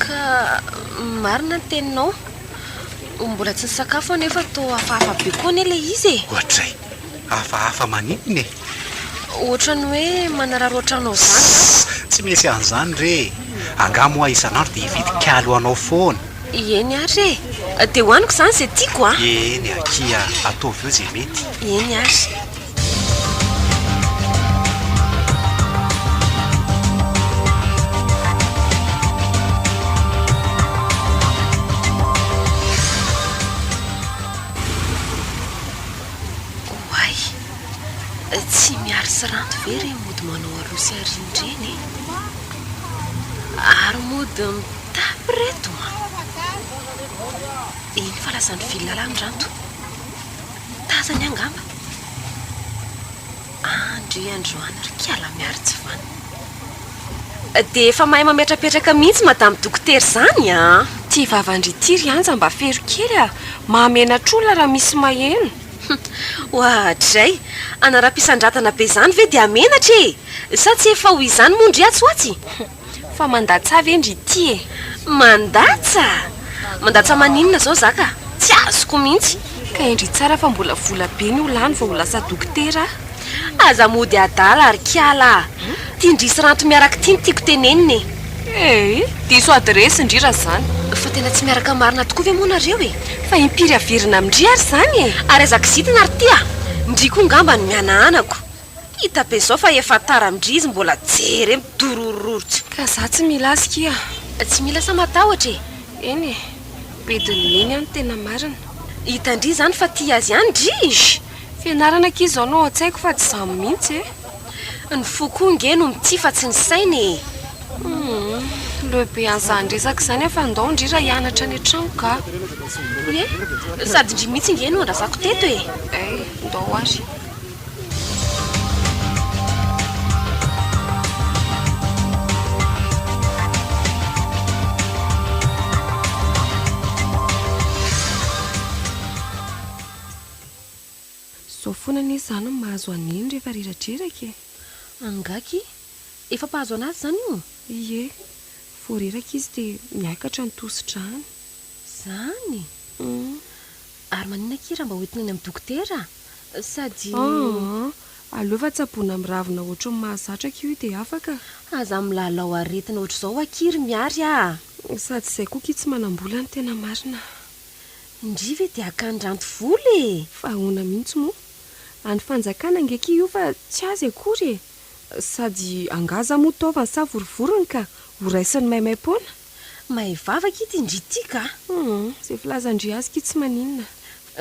Ka marina ny teninao. Mbola tsy nisakafo anefa toa hafahafa be koa anie ilay izy e. Ohatray, hafahafa maninona e? Ohatrany hoe manararo ohatranao zany. Tsy misy an'izany re. Angamo a isan'andro dia hividy kalo anao foana. Eny ary e. Dia hoaniko izany izay tiako a. Eny akia, ataovy eo izay mety. Eny ary. Tsy miary sy ranto ve re mody manao arosy arindreny ary mody mitapy reto a. Eny fa lasany villalany ranto tazany angamba. Andry androany ry kiala miary tsy vany. Dia efa mahay mametrapetraka mihitsy madamy dokotera zany a. Ty vavandry ty ry anja mba fero kely a. Mahamenatr'olona raha misy maheno. Ohatray, anara-pisandratana be zany ve dia amenatra e? Sa tsy efa ho izany mondry atsoatsy? Fa mandatsa vendry ty e. Mandatsa? Mandatsa maninona zao zaka? Tsy azoko mihitsy. Ka endry tsara fa mbola vola be ny olany fa ho lasa dokotera. Aza mody adala ary kiala. Tindrisy ranto miaraka ty ny tiako teneniny e. Diso adresy indrira zany. Fa tena tsy miaraka marina tokoa ve moa nareo e? Fa impiry averina amindry ary zany e. Ary azaka zitina ary tya. Ndriko ngamba ny mianaanako. Hita be zao fa efa tara amindry izy mbola jery midorororotsy. Ka za tsy mila asika. Tsy mila sa matahotra e. Eny e. Bediny eny any tena marina. Hitandry zany fa tia azy ihany dry. Fianarana ankizy anao an-tsaiko fa tsy zamy mihitsy e. Ny foko nge no mity fa tsy ny sainy e. Lehibe an'izany resaka izany efa andao ndry raha hianatra any an-trano ka. Sady ndry mihitsy nge no andrazako teto e. Ndao ary. Zao foana anie zany mahazo aniny rehefa reradreraka e. Angaky? Efa mpahazo anazy zany io? Ie, vao reraka izy dia miakatra ny tositra any. Zany? Ary maninona kira mba hoentina any amin'ny dokotera? Sady... aleo fa tsaboina amin'ny ravina ohatry ny mahazatraka io dia afaka. Aza milalao aretina ohatr' izao akiry miary a. Sady izay koa ki tsy manam-bola ny tena marina. Indry ve dia akan-dranto vola e. Fa ahoana mihitsy moa. Any fanjakana ngeki io fa tsy azy akory e. Sady angaza moa taovany sa vorovorony ka ho raisiny maimay-poana. Mahay vavaka ity indry ity ka. Izay filazandry azy ki tsy maninona.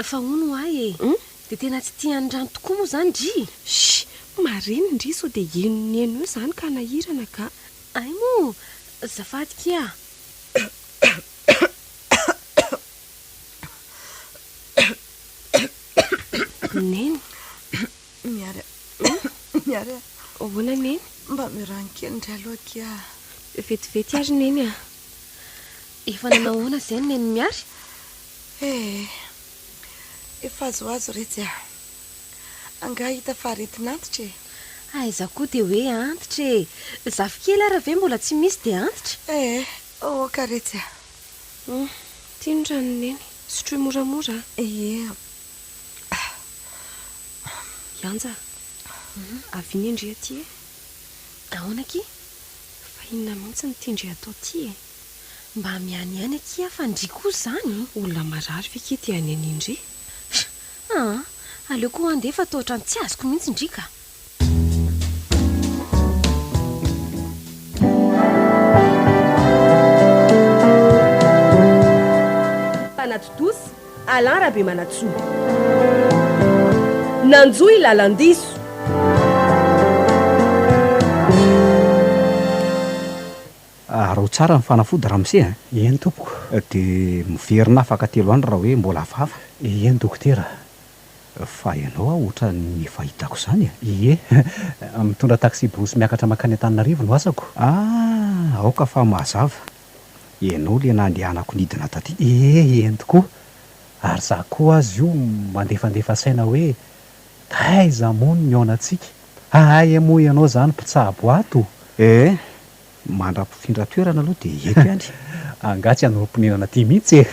Fa hono ahy e. Dia tena tsy tian'ny rano tokoa moa zany dry. Mariny ndry so dia enony eno io zany ka nahirana ka. Ay moa, zafady kia. Neny. Miary a. Ahoana neny? Mba mirankely ndray aloha kia. Vetivety ary neny a. Efa nanao ahoana izay neny miary? Efa azoazo retsy a. Anga hita fa aretina antitra e. Aiza koa dia hoe antitra e. Zafikely ary ve mbola tsy misy dia antitra? Oka retsy a. Tian'ny rano neny. Sotro moramora. Yanja. Avy indry aty e. Ahoana ki? Fa inona mihitsy ny tindry atao ty e. Mba miany ihany akia fa ndry koa zany. Olona marary ve ki ty any anindry? aleo koa andefa atao ohatrany tsy azoko mihitsy indrika. Panatodosy Alain Rabe Manatsoa Nanjoa ilalandiso. Raha tsara ny fanafody ramose a. Eny tompoko. Dia miverina afaka 3 andro raha hoe mbola hafahafa. Eny dokotera. Fa ianao ohatra ny fahitako izany a. Ie, mitondra taxi bosy miakatra makany Antananarivo no asako. Aoka fa mazava. Ianao le nandehanako nidina taty. Eny tokoa. Ary za koa azy io mandefandefa saina hoe taiza mono ny aonantsika. Moa ianao zany mpitsabo ato. Mandrapifindra toerana aloha dia eto ihany. Angatsy anorom-ponenana ty mihitsy e.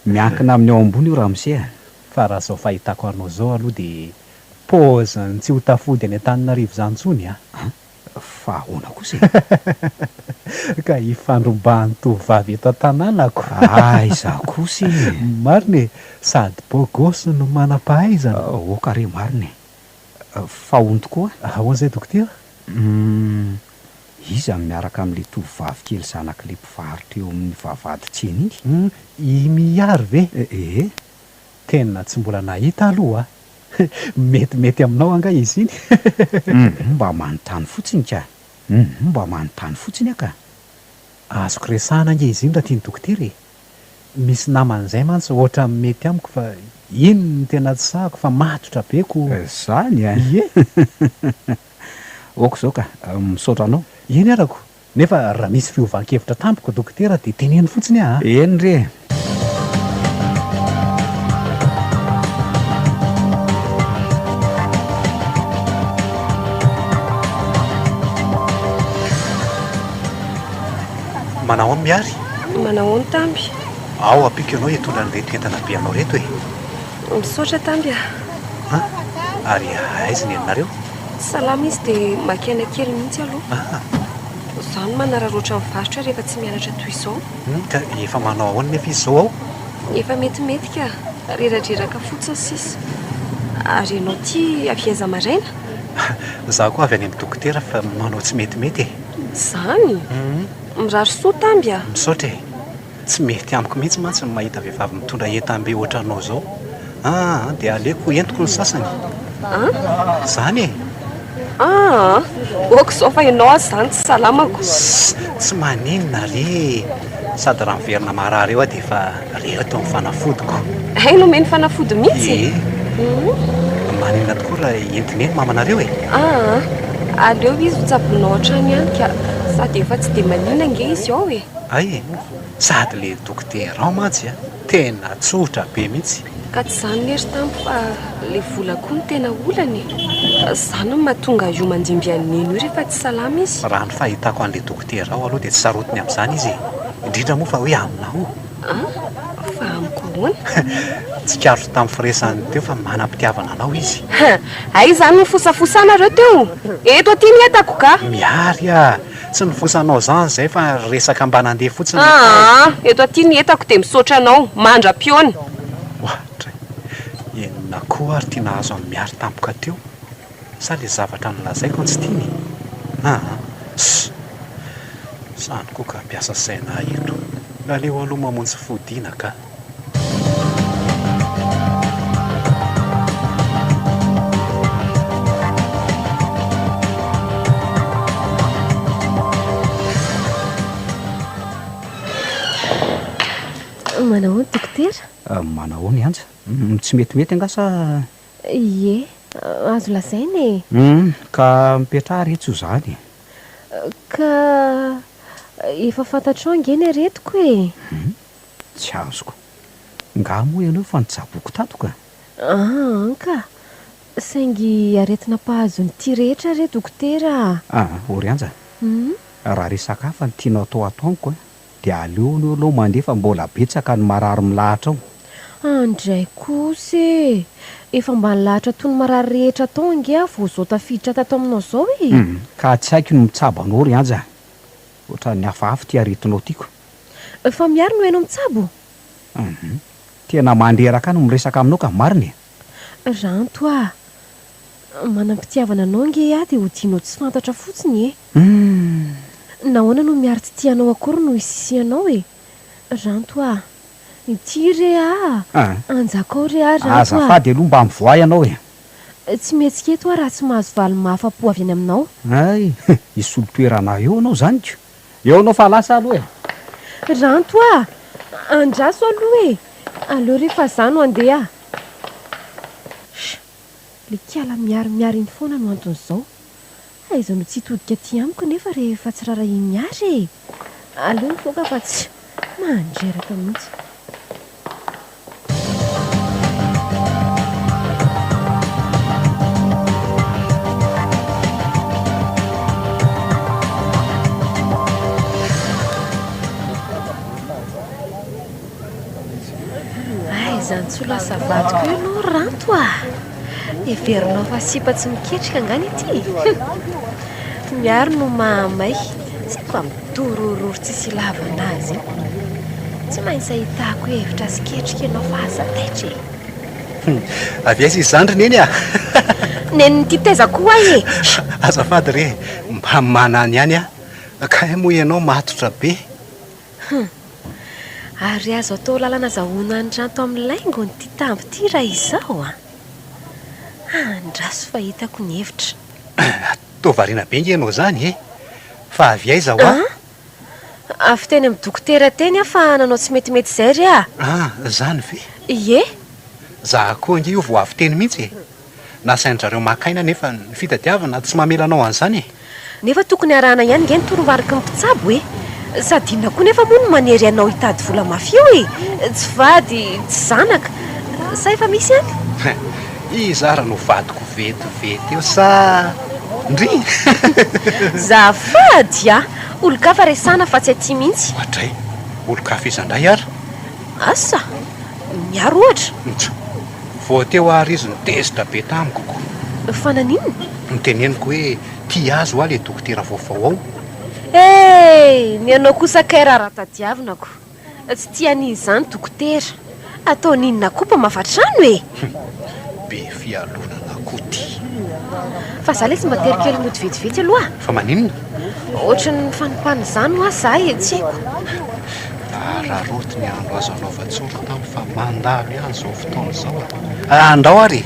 Miankina amin'ny ao ambony io ramose. Fa raha zao fahitako anao zao aloha dia paoziny tsy ho tafody any Antananarivo zany intsony a. Fa ahoana kosa ka hifandrombahany tovavy eto an-tanànako. Izaho kosa marina e, sady bogosy no manam-pahaizana. Oka re marina e. Fa hono tokoa. Ahoan'izay dokotera? Izy miaraka amin'ilay tovavy kely zanak'ilay mpivarotra eo amin'ny vavahady tsena iny. I miary ve? Tena tsy mbola nahita aloha. Metimety aminao anga izy iny. Mba manontany fotsiny ka. Mba manontany fotsiny aka. Azoko resahana ange izy iny raha tiany dokotera e. Misy naman'izay mantsy ohatra mety amiko fa iny ny tena tsy sahako fa matotra beko. Zany a. Ie. Oko zao ka, misaotra anao. Eny arako. Nefa raha misy fiovan-kevitra tampoko dokotera dia teneny fotsiny a. Eny re. Manao ny miary? Manao ny tamby. Ao apika ianao hitondra an'ireto entana be anao reto e. Misaotra tamby Ary aiza ny ianareo? Salama izy dia makiana kely mihitsy aloha. Izany manararoatra mivarotra rehefa tsy mianatra toy izao. Ka efa manao ahoana nefa izy zao ao? Efa metimety ka, reradreraka fotsiny sisa. Ary ianao ty avy aiza maraina? Zaho koa avy any amin'ny dokotera fa manao tsy metimety e. Zany? Mirary soa tamby a. Misaotra e. Tsy mety amiko mihitsy mantsy ny mahita vehivavy mitondra entam-be ohatra anao zao. Dia aleko entiko ny sasany. Zany e. Oka izao fa ianao azy zany tsy salamako. Tsy maninona re. Sady raha miverina marary eo dia efa reto amin'ny fanafodiko. Hay nomeny fanafody mihitsy. Maninona tokoa raha entiny eny mamanareo e. Aleo izy ho tsabonao hatrany ihany ka sady efa tsy dia maninona nge izy ao e. Ay, sady le dokotera ao mantsy a. Tena tsotra be mihitsy. Ka tsy zany lery tampo fa le vola koa ny tena olany. Zany no mahatonga io mandimby an'iny io rehefa tsy salama izy. Raha ny fahitako an'le dokotera ao aloha dia tsy sarotiny amin'izany izy. Indrindra moa fa hoe aminao. Fa amiko ahoana? Tsy karotra tamin'ny firesany teo fa manam-pitiavana anao izy. Ay zany nifosafosana teo. Eto aty ny entako ka. Miary a. Tsy nifosanao zany zay fa resaka mba nandeha fotsiny. Eto aty ny entako dia misaotra anao mandra-piona. Ohatra, enona koa ary tia nahazo amin'ny miary tampoka teo. Sa le zavatra nolazaiko tsy tiany. Sany koa ka mpiasa saina eto. Laleo aloha mamonjy fodiana ka. Manao dokotera? Manao ny anja. Tsy metimety anga sa? Ie, azo lazaina e. Ka mipetraha retso zany. Ka efa fantatrao angeny aretiko e. Tsy azoko. Nga moa ianao fa nitsaboko tato ka. Ka saingy aretina mpahazo ny ty rehetra re dokotera. Ory anja. Raha resaka hafa ny tianao atao ataonko dia aleonao aloha mandefa mbola betsaka ny marary milahatra ao. Andray kosa e. Efa mba nilahatra toy ny marary rehetra tao ange vao zao tafiditra tato aminao zao e. Ka tsy haiko ny mitsabo anao ry anja. Ohatra ny hafahafa ty aretinao tiako. Fa miary no hainao mitsabo? Tena mandreraka no miresaka aminao ka marina. Ranto a manam-pitiavana anao nge a dia ho tianao tsy fantatra fotsiny e. Nahoana no miary tsy tianao akory no isisianao e. Ranto a ity re a anjakao re a ranto a. Azafady aloha mba mivoay ianao e. Tsy mihetsiketo a raha tsy mahazo valy mahafa-po avy any aminao. Ay isy olo-toerana eo anao zany ko. Eo anao fa lasa aloha e. Ranto a andraso aloha e. Aleo rehefa za no andeha. Le kiala miarimiary iny foana no anton'izao. Aiza no tsy hitodika aty amiko nefa rehefa tsy rara iny miary e. Aleo nifoaka fa tsy mandreraka mihitsy. Zany tsy ho lasa vadiko ianao ranto a. Everinao fa sipa tsy miketrika angany ity. Miaro no mahamay sy fa midorororo tsisy ilavana azy. Tsy maintsy ahitako hevitra sy ketrika ianao fa aza taitra e. Avy aiza izany ry neny a. Nenity teza koa e. Azafady re mba manany ihany a. Ka moa ianao matotra be. Ary azo atao lalana zahoana ny ranto amin'ny laingo ny ty tamby ty raha izao a. Andraso fa hitako ny hevitra. Tovariana be nge ianao zany e. Fa avy aiza ho a? Avy teny amin'ny dokotera teny a fa nanao tsy metimety izay re a. Zany ve? Ie. Za koa nge io vao avy teny mihitsy e. Nasain'zareo makaina nefa ny fitadiavana tsy mamelanao an'izany e. Nefa tokony arahana ihany nge ny torombariky ny mpitsabo e. Sady inona koa nefa moa no manery anao hitady vola mafio e. Tsy vady, tsy zanaka. Sa efa misy any? Izara no vadiko vetivety eo sa ndry. Zafady a. Olo-kafa resana fa tsy aty mihitsy. Ohatray, olo-kafa izandray ara. Asa, miaro ohatra. Vao teo ary izy nitezitra be tamiko ko. Fa naninona? Niteneniko hoe tia azo a le dokotera vaovao ao. Ny anao kosa kay raha tadiavinako. Tsy tia n'izany dokotera. Atao ninona koa mpa mafatrano e. Be fialonana koa ty. Fa za le tsy mba terikely mody vetivety aloha. Fa maninona? Ohatry ny fanompany izany ho aza e, tsy haiko. Raha roty ny andro azo anaovan-tsoro tao fa mandalo ihany izao fotoana izao. Andao ary.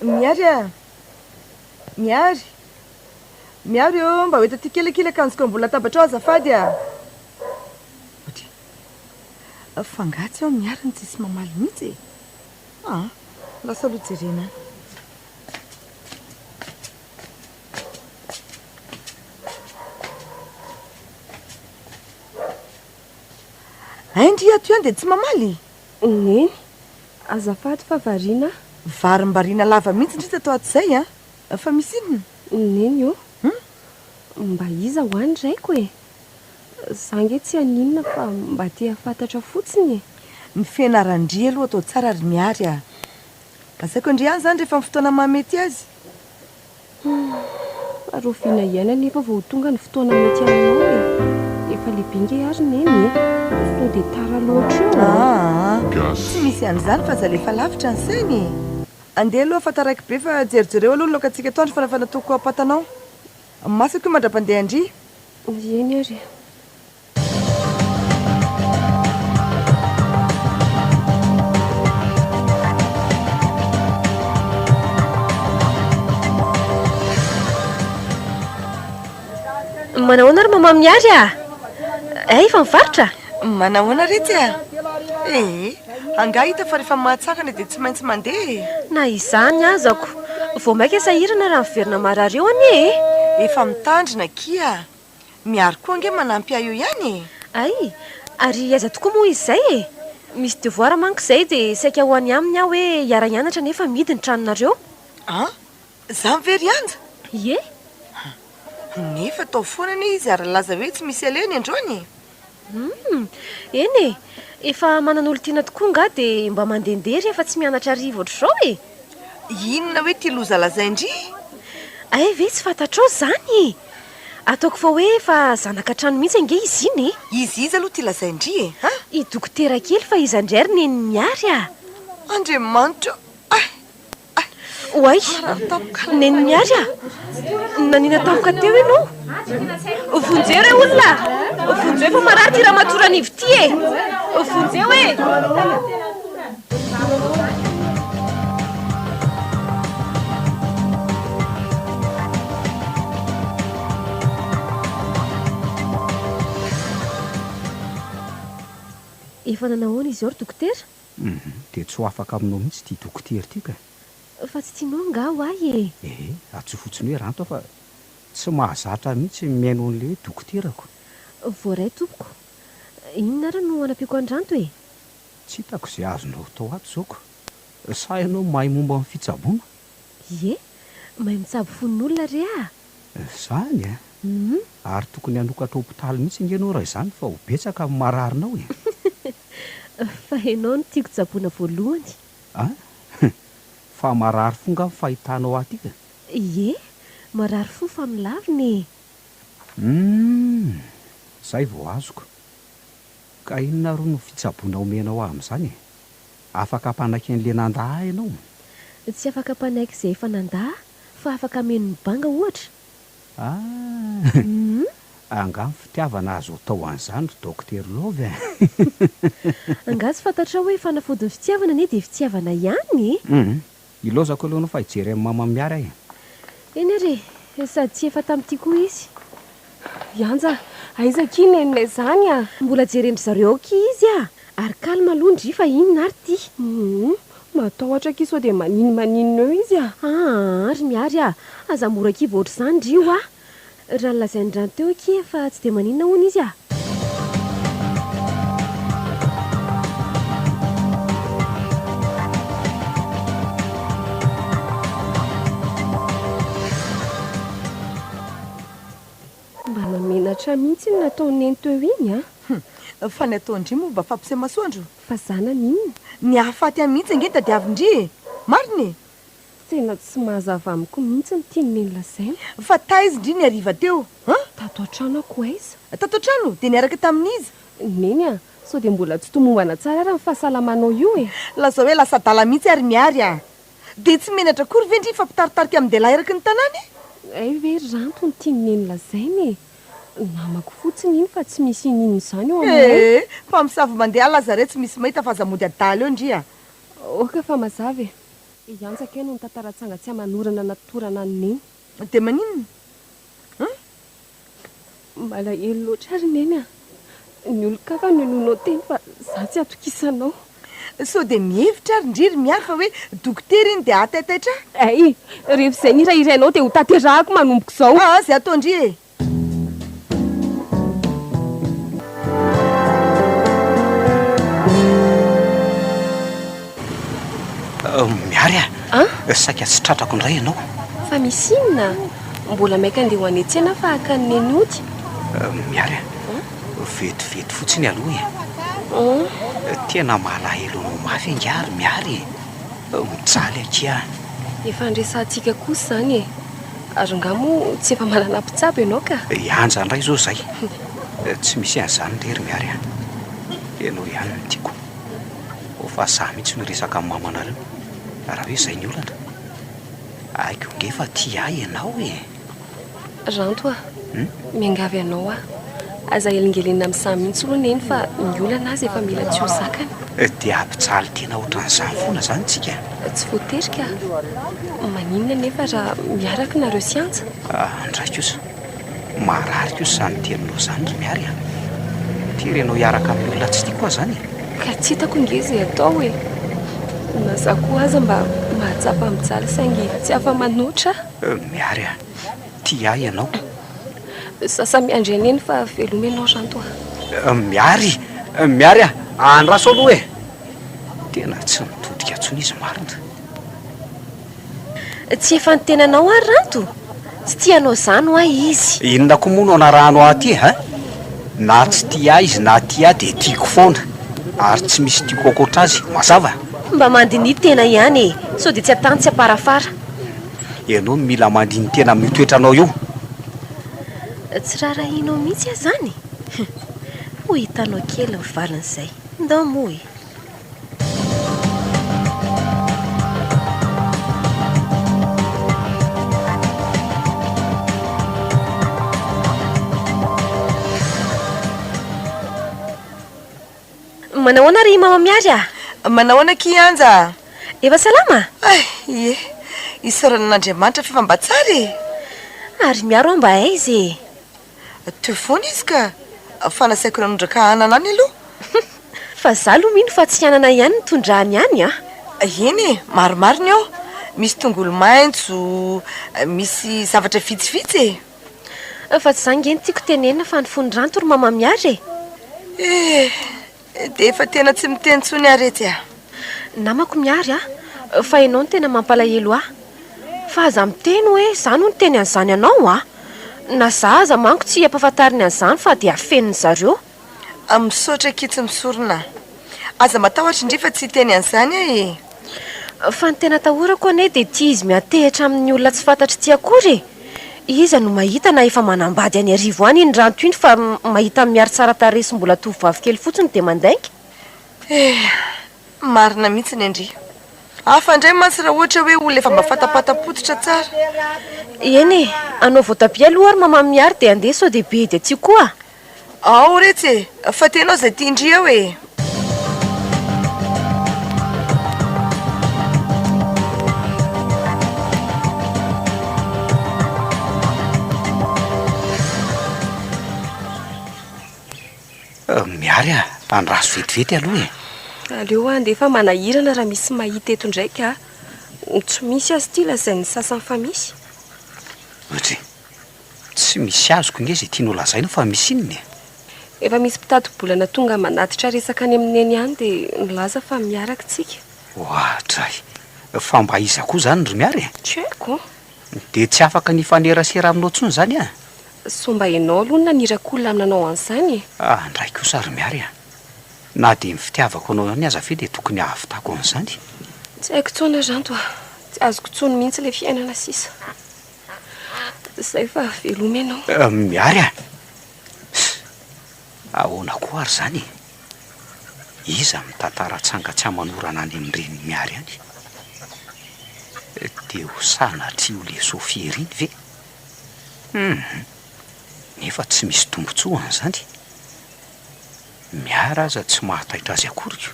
Miary a. Miary eo mba hoeta ty kelakilaka anjoko mbola tabatra ao azafady a. Fangatsy ao miary ny tsisy mamaly mihitsy e. Lasa aloha jerena. Ndry ato ihany dia tsy mamaly. Neny, azafady fa variana. Varim-bariana lava mihitsy ndry tatao ato izay a. Fa misy inona? Neny io. Mba iza ho any raiko e. Za nge tsy aninona fa mba tia fantatra fotsiny e. Ny fianaran-dry aloha atao tsara ry miary a. Asaiko ndry any zany rehefa ny fotoana mahamety azy. Aroviana iaina nefa vao tonga ny fotoana mety aminao e. Efa lehibe nge ary neny e. To dia tara loatra io. Tsy misy an'izany fa za lefa lavitra ny sainy. Andeha aloha fa taraiky be fa jerijereo aloha lokantsika atoandro fa rehefa natoko ampatanao. Masako io mandra-pandeha andry. Eny ary. Manahoana ary mama miary a? Efa mivarotra? Manahoana retsy a? Anga hita fa rehefa mahatsakana dia tsy maintsy mandeha. Na izany azako. Vao maika sahirana raha miverina marary eo anie e. Efa mitandrina kia. Miary koa nge manampy ahy eo ihany e. Ay, ary aiza tokoa moa izay e. Misy devoir manko izay dia saika ho any aminy aho hoe hiara-hianatra nefa midy ny tranonareo. Za mivery anja? Ie. Nefa tao foana ne izy ara-laza hoe tsy misy aleny androany. Eny e, efa manana olo tiana tokoa nga dia mba mandendery efa tsy mianatra rivo ohatr'izao e. inona hoe ty loza lazaindry ay ve tsy fantatrao zany ataoko fa hoe fa zanaka trano mihitsy ange izy iny izy izy aloha ty lazaindry e ha i dokotera kely fa izy andray ry neny miary a andriamanitra oay neny miary a nanina tamoka teo ianao vonjeo e olona vonjeo fa marary ty raha matoranivo ty e vonjeo e efa nanahoana izy ao ry dokotera dia tsy ho afaka aminao mihitsy ty dokotera ty ka fa tsy tianao nga ho ay atsy fotsiny hoe ranto fa tsy mahazatra mihitsy miaino an'le hoe dokoterako voaray tompoko inona ra no anampiako andranto e tsy hitako izay azonao tao ato zaoko sa ianao mahay momba amin'ny fitsaboana ie mahay mitsabo fon'olona re a zany ary tokony hanokatra hopitaly mihitsy ingenao raha izany fa ho betsaka amin'ny mararinao e fa ianao no tiako tsaboana voalohany fa marary fonga amin'ny fahitanao aty ka ie marary fo fa milaviny zay vao azoko ka inona ro no fitsaboana omenao amin'izany afaka hampanaiky an'le nandaha ianao tsy afaka hampanaiky izay efa nandaha fa afaka meno mibanga ohatra angamy fitiavana azo tao an'izany ry dokotera love angazy fantatrao hoe fanafodiny fitiavana anie dia fitiavana ihany ilozako alohanao fa hijery amin'ny mama miary ahy eny re sady tsy efa tamin'ity koa izy ianja aizakiny enilay zany a mbola jerendry zareo aoky izy a ary kalma alondry fa inona ary ty matahotra kiso dia maninina eo izy ary miary a aza mora kiva ohatr' izany ry io a raha nolazaindrano teo aky fa tsy dia maninona hoana izy a mba namenatra mihitsy ny nataoneny teo iny fa ny ataondry moa mba fampisay masoandro fa zanany inona ny hahafaty any mihitsy ange tadiavindry mariny tena tsy mahazava amiko mihitsy ny tianyneny lazaina fa taizy indri ny ariva teo tato an-trano ako aiza tato an-trano dia niaraka tamin'izy neny a sao dia mbola tsy tomombana tsara raha ny fahasalamanao io e lazao hoe lasa dala mihitsy ary miary a dia tsy menatra kory ve ndry fampitaritarik amin'ny dela eraky ny tanàny ay ve ranto ny tianyneny lazaina e namako fotsiny iny fa tsy misy ininy izany eo aminay fa misavy mandeha lazare tsy misy mahita fa azamody adala eo ndry a oka fa mazavy e ianjaka no ny tantaratsanga tsy hamanorana natorana neny dia maninona malahelo loatra ary neny a ny olo-kafa ny olonao teny fa za tsy atokisanao sao dia mihevitra ary ndriry miary fa hoe dokotera iny dia ataitaitra ay rehefa izay nirahirainao dia ho taterahako manomboko izao zay ataondry e miary a saika tsy tratrako indray ianao fa misy inona mbola maika andeha ho anetsena fa haka ny neny ody miary a vetivety fotsiny aloha e tena malahelo anao mafy angary miary mijaly aky a efa andresantsika kosa izany e ary ngamo tsy efa manana mpitsabo ianao ka ianja indray zao zay tsy misy an'izany rery miary a ianao ihany ny tiako fa za mihitsy nyresaka amin'ny mamanareo raha hoe izay ny olana aiko nge fa ti ahy ianao e ranto a miangavy anao a aza elingelena amin'ny samy mihitsy aloha neny fa ny olana azy efa mila tsy ho zakany dia ampijaly tena ohatran'izany foana zany tsika tsy voaterika maninona nefa raha miaraka nareo sianja ndray kosa marary kosa zany teninao zany ry miary a ty renao hiaraka amin'ny olona tsy tiako a zany ka tsy hitako nge zay atao e naza koa aza mba mahatsapa mijaly saingy tsy afa manoatra miary a ti ahy ianao sasa miandry aneny fa veloma ianao ranto a miary a andraso aloha e tena tsy mitodika atsony izy marina tsy efa nytenanao ary ranto tsy tianao zany ho ahy izy inona koa moa no anarahano aty e na tsy ti ahy izy na ti ahy dia tiako foana ary tsy misy tiako akoatra azy mazava mba mandini tena ihany e, sao dia tsy atany tsy aparafara. Ianao mila mandiny tena mitoetra anao io. Tsy rarahinao mihitsy aho zany. Ho hitanao kely ny valin'izay ndao moa e. Manao ahoana ry mama miary a? Manao ahoana kianja? Efa salama? Ie, isaran'Andriamanitra fa mba tsara e. Ary miaro aho mba aiza e. Teo foana izy ka fanasaiko nanondraka hanana any aloha. Fa za aloha mino fa tsy hanana ihany ny tondrahany ihany a. Eny e, maromaro ny ao. Misy tongolo maintso, misy zavatra vitsivitsy e. Fa tsy zangeny tiako tenenina fa ny fony-dranto ry mama miary e. Dia efa tena tsy miteny tsony arety a. Namako miary a, fa ianao no tena mampalahelo aho. Fa aza miteny hoe za no teny an'izany anao a. Na za aza manko tsy ampahafantariny an'izany fa dia afeniny zareo. Misaotra kitsy misorona. Aza matahotra indray fa tsy teny an'izany e. Fa ny tena atahorako anie dia tia izy miatehitra amin'ny olona tsy fantatry tia akory. Iza no mahita na efa manambady any arivo any iny ranto iny fa mahita miary tsara tarehy sy mbola tovovavy kely fotsiny dia mandainga. Marina mihitsy ny andry. Hafa indray mantsy raha ohatra hoe olona efa mba fatapatapototra tsara. Eny e, anao voatabia aloha ary mama miary dia andeha sao dia be dia tia koa. Ao retsy e, fa tenao izay tia indry eo e. Miary a, andraso vetivety aloha e. Aleo a, ndefa manahirana raha misy mahita eto ndraika a. Tsy misy azy ty lazain'ny sasany fa misy. Ohatry, tsy misy azoko nge izay tianao lazaina fa misy inony. Efa misy mpitady-bolana tonga manatitra resaka any amin'eny ihany dia milaza fa miaraka tsika. Ohatray, fa mba iza koa zany ry miary e? Tsy haiko. Dia tsy afaka nifanerasera aminao tsony zany a? So mba ianao aloha nanirako-olona aminanao an'izany e. Ndray kosa ry miary a. Na dia ny fitiavako anao ihany aza ve dia tokony ahavitako an'izany? Tsy haiko tsona ranto a. Tsy azoko tsony mihitsy ilay fiainana sisa. Izay fa veloma ianao. Miary a. Ahoana koa ary zany? Iza mitantara tsangatsy amanorana any amin'ireny miary any? Dia ho sanatry io le Sofia ireny ve? Nefa tsy misy tombotsoany zany. Miara aza tsy mahataitra azy akory.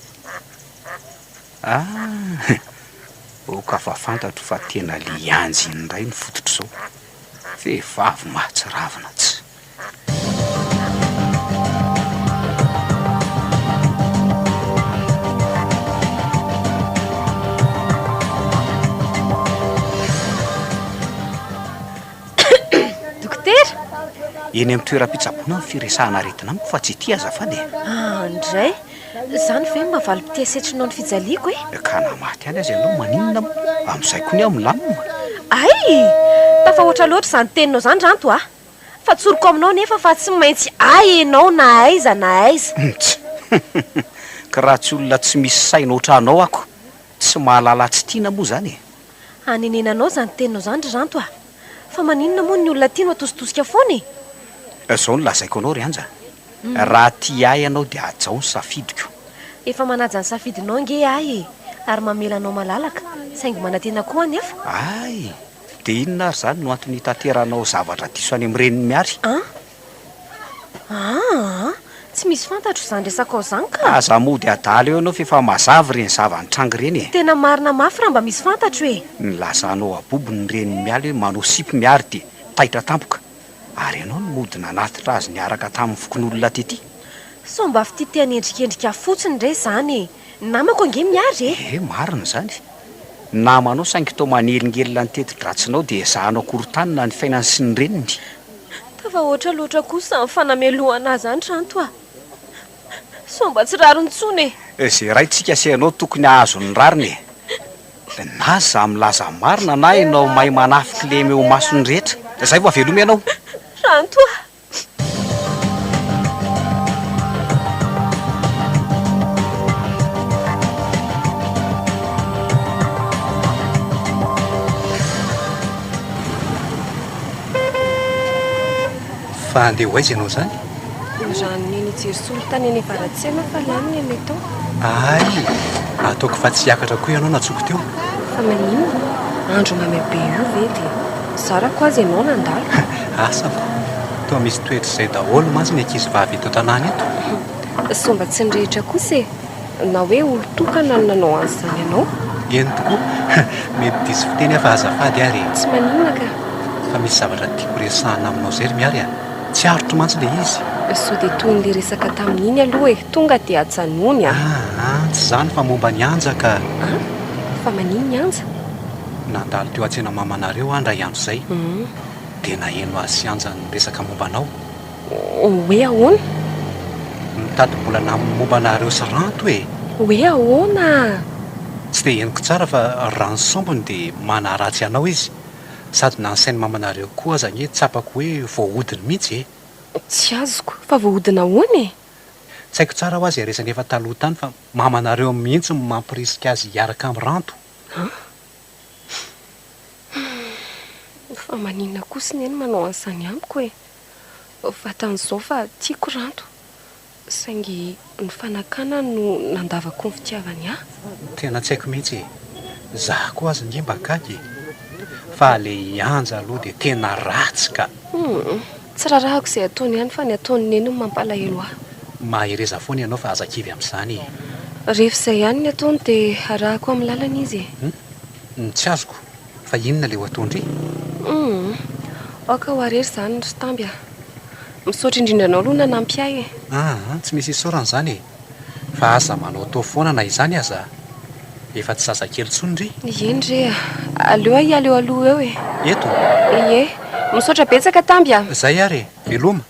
Oka fa fantatro fa tena lianjy indray ny fototra izao. Vehivavy mahatsiravina tsy. Eny amin'ny toeram-pitsaboana ny firesahana aretina amiko fa tsy ity azafady. Indray zany ve mba valim-pitiasetrinao ny fijaliako e? Ka namaty any azy ianao maninona amin'izay koa ny aho milamina. Ay, tafa ohatra loatra izany teninao izany ranto a. Fa tsoroko aminao nefa fa tsy maintsy ay ianao na aiza na aiza. Ka raha tsy olona tsy misy saina ohatranao ako, tsy mahalala tsy tiana moa zany e. Hanenenanao izany teninao izany ry ranto a. Fa maninona moa ny olona tia no atositosika foana e? Izao no lazaiko anao ry anja. Raha tia ahy ianao dia ajao ny safidiko. Efa manaja ny safidinao nge ay e. Ary mamelanao malalaka, saingy manantena koa nefa. Ay, dia inona ary zany no antony hitateranao zavatra diso any amin'ny reniny miary? Tsy misy fantatro izany resaka ao izany ka. Aza mody adala eo ianao fa efa mazavy reny zavantrangy reny e. Tena marina mafy raha mba misy fantatro e. Nilazanao abobo ny reniny mialy hoe manao sipy miary dia taitra tampoka. Ary ianao no mody nanatitra azy niaraka tamin'ny fokon'olona tety. So mba fititiany endrikendrika fotsiny re zany e. Namako ange miary e. Marina zany. Namanao saingy tao manelingelina ny teti-dratsinao dia zahanao korotanina ny fiainany sy ny reniny. Tafa ohatra loatra kosa ny fanamelohana azy any ranto a. So mba tsy rariny tsony e. Izay raintsika sy ianao tokony ahazo ny rariny e. Na za milaza marina na ianao mahay manafika le eo masony rehetra. Izay fa veloma ianao. Ranto a. fa andeha ho aiza ianao zany? raha neny ijery solotany eny avaratsena fa laniny eny tao. Ay, ataoko fa tsy hiakatra koa ianao natsoko teo. Fa maninona andro mamabe io ve dia zarako azy ianao nandalo. Asako toa misy toetra izay daholo mantsy ny ankizy vavy eto an-tanàna eto. Somba tsy nirehitra kosa na hoe olo tokana no nanao an'izany ianao. Eny tokoa mety diso fiteny afa azafady ary. Tsy maninona ka Fa misy zavatra tiako resahana aminao zay ry miary a. Tsy arotro mantsy le izy. sao dia toy n'le resaka tamin'iny aloha tonga dia atsanony a. Tsy zany fa momba ny anjaka. Fa manino ny anja? Nandalo teo an-tsena mamanareo andra ihany izay dia naheno azy sy anja ny resaka momba anao. Hoe ahoana? Mitady-bolana momba anareo sy ranto e. Hoe ahoana? Tsy dia henoko tsara fa rano sombony dia manaratsy anao izy. Sady nansainy mamanareo koa aza ny tsapako hoe voahodiny mihitsy e. Tsy azoko fa voahodina ahoana e? Tsy haiko tsara ho azy resany efa taloha tany fa mamanareo mihitsy mampirisika azy hiaraka amin'ny ranto. Fa maninona kosa ny eny manao an'izany amiko e? Vatan'izao fa tiako ranto saingy ny fanakana no nandavako ny fitiavany ahy. Tena tsy haiko mihitsy e. Zaho koa azy ny mba gagy fa le anja aloha dia tena ratsy ka. Tsy rarahako izay ataony ihany fa ny ataony neny no mampalahelo ahy. Mahereza foana ianao fa aza kivy amin'izany. Rehefa izay ihany ny ataony dia arahako amin'ny lalana izy Tsy azoko fa inona le ho ataondry? Aoka ho arery izany ry tamby a. Misaotra indrindranao aloha nanampy ahy e. Tsy misy isaorana izany e. Fa aza manao tao foana na izany aza. Efa tsy zazakely tsony ry. Eny re aleo hialeo aloha eo e. Eto? Ie, misaotra betsaka tamby a. Zay ary veloma.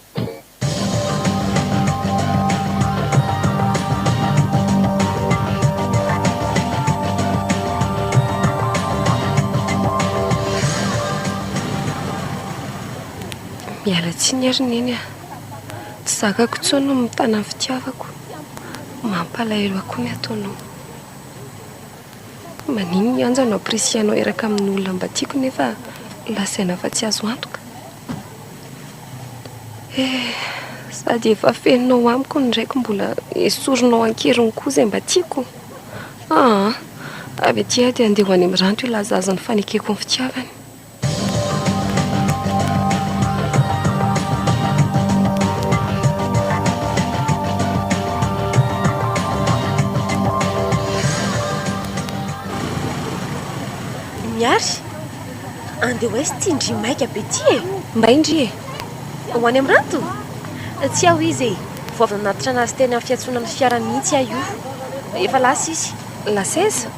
Miala tsiny ary neny a. Tsy zakako tsony no mitana ny fitiavako. Mampalahelo akoa ny ataonao. Manino ny anja no apresianao eraka amin'ny olona mba tiako nefa lasaina fa tsy azo antoka. Sady efa feninao amiko ndraiky mbola esorinao ankeriny koa izay mba tiako. Avy aty dia andeha ho any amin'ny ranto io lazaza ny fanekeko ny fitiavany. Miary andeha ho aizy tia indry maika be ty e. Mba indry e? Ho any amin'ny ranto? Tsy aho izy e. Vao avy nanatitra anazy teny amin'ny fiatsonana fiara mihitsy aho io. Efa lasa izy. Lasa aiza?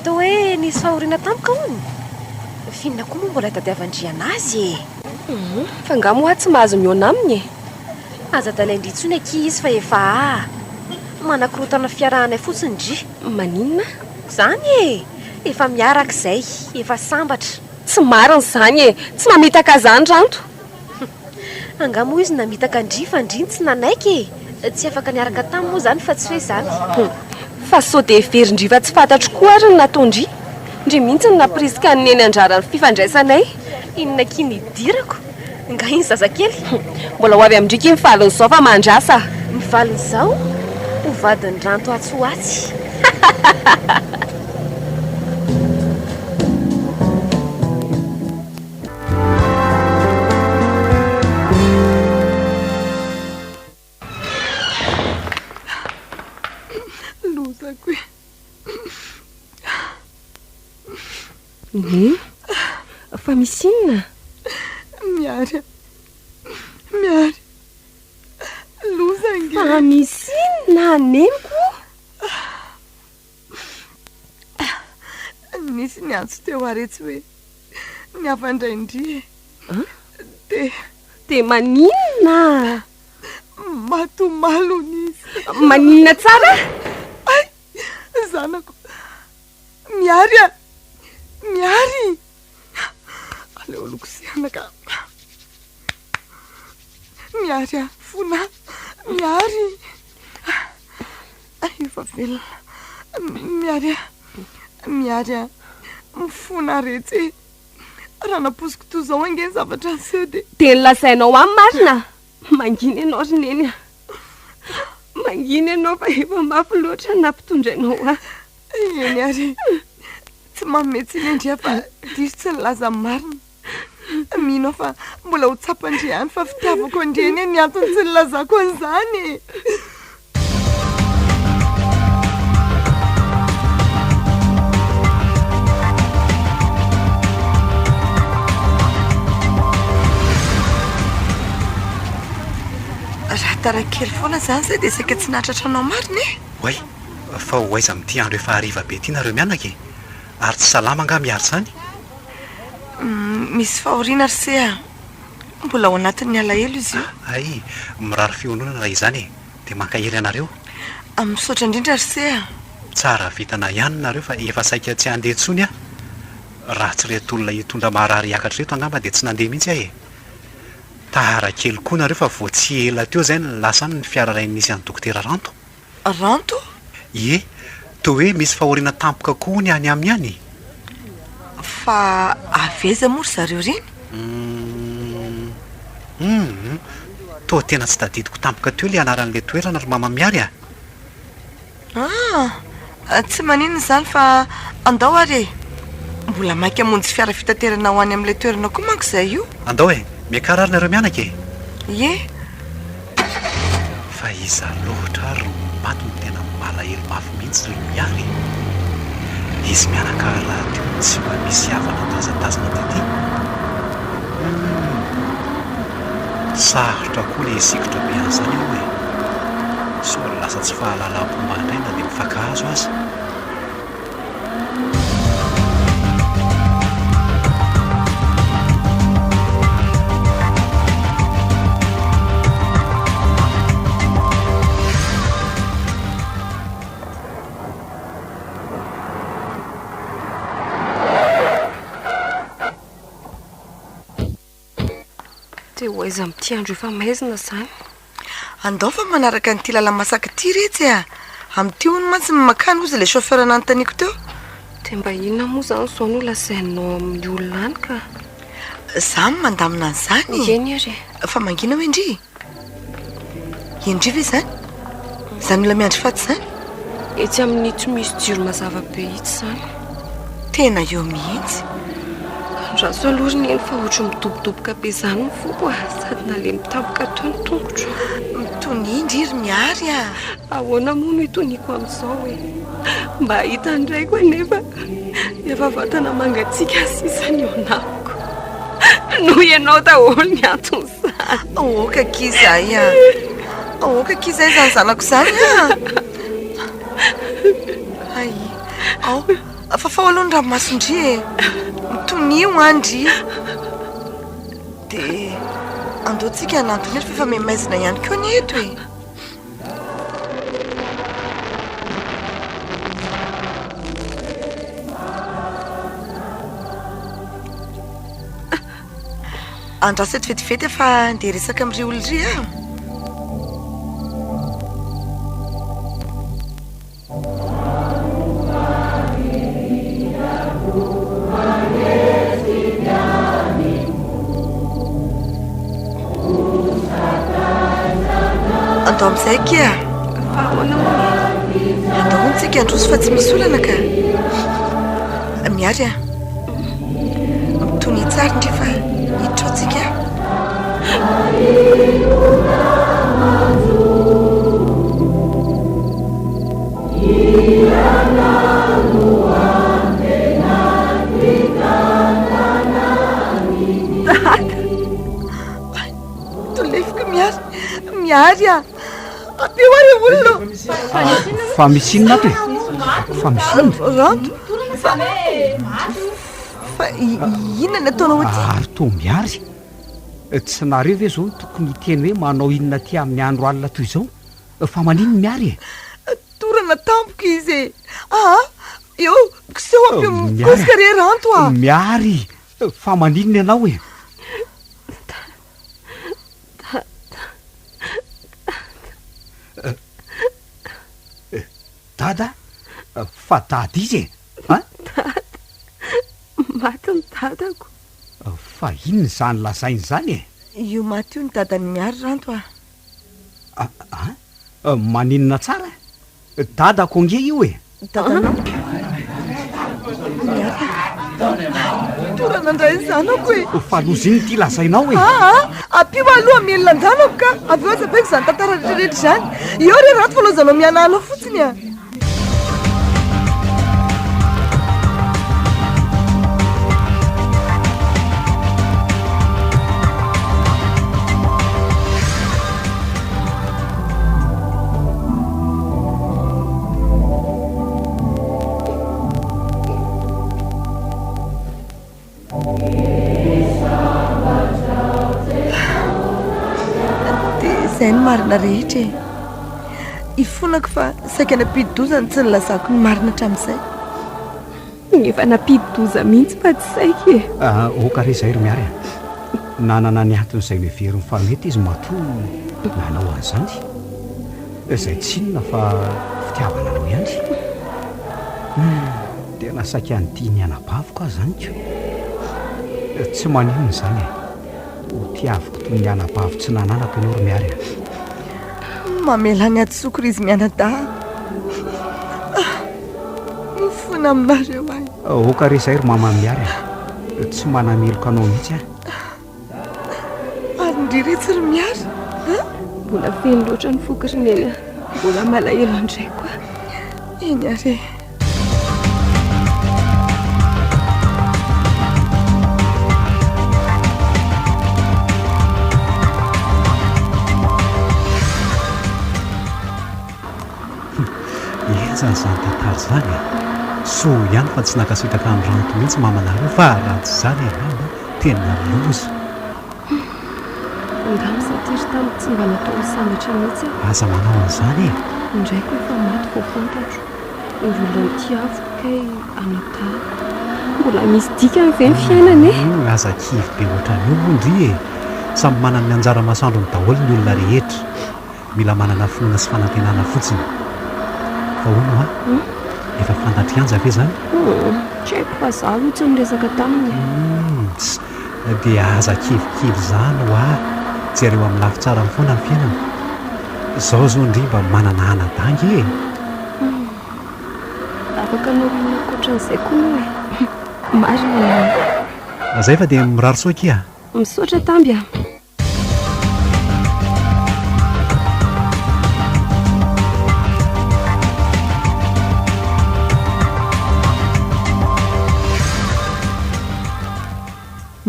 Toa hoe nisy fahoriana tampoka hono. Finona koa moa mbola tadiavan-driana azy e. Fa nga moa tsy mahazo miona aminy e. Aza dalaindry tsony aky izy fa efa manakorotana fiarahanay fotsiny dry. Maninona? Zany e. Efa miaraka izay, efa sambatra. Tsy marina izany e. Tsy mamitaka zany ranto. Anga moa izy namitaka ndry fa ndriny tsy nanaiky e. Tsy afaka niaraka taminy moa zany fa tsy hoe zany. Fa sao dia verindry fa tsy fantatro koa ary ny nataondry. Ndry mihitsy ny napriska ny neny andraran'ny fifandraisanay. Inona kiny idirako? Nga iny zazakely? Mbola ho avy amindriky ny valin'izao fa mandrasa. Ny valin'izao? Ho vadiny ranto atsoatsy. Fa misy inona? Miary loza nge. Fa misy inona neniko? Nisy ny antso teo aretsy hoe ny afandraindry e. Dia maninona? Matomalon'izy. Maninona tsara? Ay, zanako. Miary. Aleo lokosiana ka. Miary fona. Miary. Ay, efa velona. Miary. Mifona retsy. raha naposiko toy izao angeny zavatra ny seo dia dia nylazainao amin'ny marina mangina ianao rineny a mangina ianao fa efa mafy loatra nampitondrainao a eny ary tsy mametsy ilendria fa diso tsy nilaza marina minao fa mbola ho tsapandriany fa fitiavako andreny ny antony tsy nilazako an'izany raha tarakely foana zany zay dia saika tsy nahatratranao marina e oay fa ho aiza mity andro efa hariva be ty nareo mianaka e ary tsy salama nga miary zany misy fahoriana ry se a mbola ao anatin'ny alahelo izy io ay mirary fionona raha izany e dia mankahery anareo misaotra indrindra ry se a tsara vitana ihany nareo fa efa saika tsy handeha ntsony a raha tsy reto olona hitondra maharary akatra reto angamba dia tsy nandeha mihitsy ahy e tahara kely koa nareo fa vo tsy ela teo zay ny lasany ny fiara ray nisy any dokotera ranto ranto ie to hoe misy fahoriana tampoka koa ny any amin'ny any fa aveza mory zareo reny to tena tsy tadidiko tampoka teo le anaran'le toerana ry mama miary tsy maninona zany fa andao ary e mbola mainka amonjy fiara fitaterana ho any amin'ilay toerana koa manko izay io andao e miakarary nareo mianaka e ie fa iza loatra ry maty ny tena malahelo mafy mihitsy ry miary izy mianaka raha teo tsy mba misy havana tazatazana taty sarotra koa le sikotra be an'izany ao e so lasa tsy fahalalam-pomba indraina dia mifankahazo azy ho aiza mity andro efa maizina zany andao fa manaraka nyity lalamasaka ty retsy a amin'ity hony mantsy makany ozy ilay chauffeur nanontaniako teo dia mba inona moa zany zao no lazainao amin'ny olona any ka za mandamina an'izany eny ary fa mangina ho indri indri ve zany zany olona miandry faty zany etsy amin'ny tsy misy jiro mazava be hitsy zany tena eo mihitsy raha so aloha ry neny fa ohatra midobodoboka be zany ny foko a sady nale mitampoka tao ny tongotro mitonindry ry miary a ahoana moa no hitoniko amin'izao hoe mba hita ndraiky hoe nefa efa vatana mangatsika sisany eo anamiko noho ianao daholo ny anton'izany oka kizay a oka kizay zany zanako zany a ay ao fa fahalohany ranomasondry e mitonio andry dia andeotsika anantony ery fa efa memaizina ihany koa ny eto e andraso eto vetivety efa ndeha resaka amin'ry olonry a andao amin'izay kia andao hontsika androso fa tsy misy olana ka miary a mitony tsara ndry fa hiditra atsika tolefika miary a apeo ary olona fa misy inona ato e fa misy inona ranto fa inona ny ataonao oty ary to miary tsy nareo ve zao tokony hiteny hoe manao inona ty amin'ny andro alina toy izao fa manino miary e torana tampoka izy e eo kiseho ampio mikosika re ranto a miary fa maninona ianao e dada fa dada izy e maty ny dadako fa inony zany lazainy zany e? io maty io ny dadany miary ranto maninona tsara dada konge io e? dadanao toranandray zanako e falozy iny ty lazainao e? apio aloha mielonanjanako ka avy eo azabaiko zany tantara rehetrarehetra zany eo re rato falozanao mianalo fotsiny a zay ny marina rehetra e ifonako fa saika nampidi-dozany tsy nylazako ny marina hatramin'izay efa nampidi-doza mihitsy fa tsy saika e okare zay ry miary nanana ny aton'izay miverin'ny fa mety izy mato nanao an'izany izay tsinona fa fitiavana anao ihany tena saika nytia ny anabaviko azy zany ko tsy maninona zany e ho tiaviko toy ny anabavo tsy nananako ianao ry miary mamela ny atsokora izy mianada mifona aminareo ay okare zay ry mama miary tsy manameloka anao mihitsy ary ndriretsy ry miary mbola feno loatra ny fokirineny mbola malahelo andray koa eny are zany tantara zany so ihany fa tsy nakasitaka ny ranto mihitsy mamanareo fa ratsy zany ianao tena loza angamy satiry tamiko tsy mba natao misambatra mihitsy aza manao an'izany e indraiky efa maty vao fantatro mbola nitiaviko kay anatako mbola misy dikany ve ny fiainana e aza kivy be ohatran'io ondry e samy manana ny anjara masandro ny daholo ny olona rehetra mila manana fonina sy fanantenana fotsiny fa ono efa fantatrianja ve zany tsy haiko fa za lotsy niresaka taminy dia aza kivikivy zany ho jereo amin'ny lafi tsara ny foana ny fiainana zao zao ndry mba manana anadangy e afaka naolona koatran'izay koa no e marina zay fa dia mirary soakia misaotra tamby a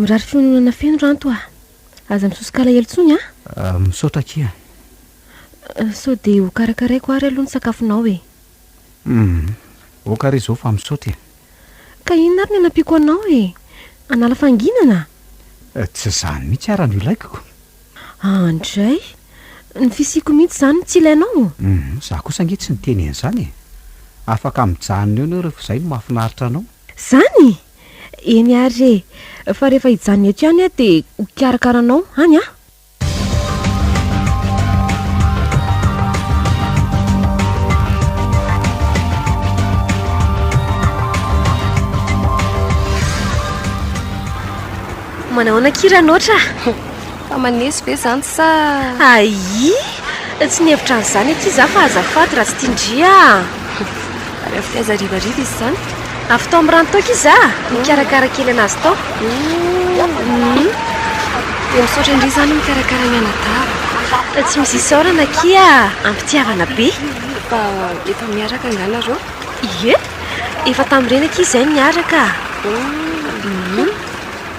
mirary fiononana feno ranto aza misosokala helontsony misaotra kia sao dia ho karakaraiko ary aloha ny sakafonao e okare zao fa misaotra ka inona ary ny anampiko anao e anala fanginana tsy zany mihitsy ara no ilaikoko andray ny fisiko mihitsy zany tsy ilainao za kosa nge tsy niteny en'izany e afaka mijanona eo nao rehefa izay no mahafinaritra anao zany eny ary fa rehefa hijanona eto ihany dia hokarakaranao any manahoana kiranoatra fa manesy ve zany sa ai tsy nihevitra an'izany aty za fa azafady raha tsy tindria ary avy tiaza rivariva izy zany avy tao amin'ny rano tao kiza mikarakara kely anazy tao dia misaotra indri zany mikarakara mianadava tsy misy isaorana kia ampitiavana be fa efa miaraka anganareo ie efa tamin'ireny aky izay miaraka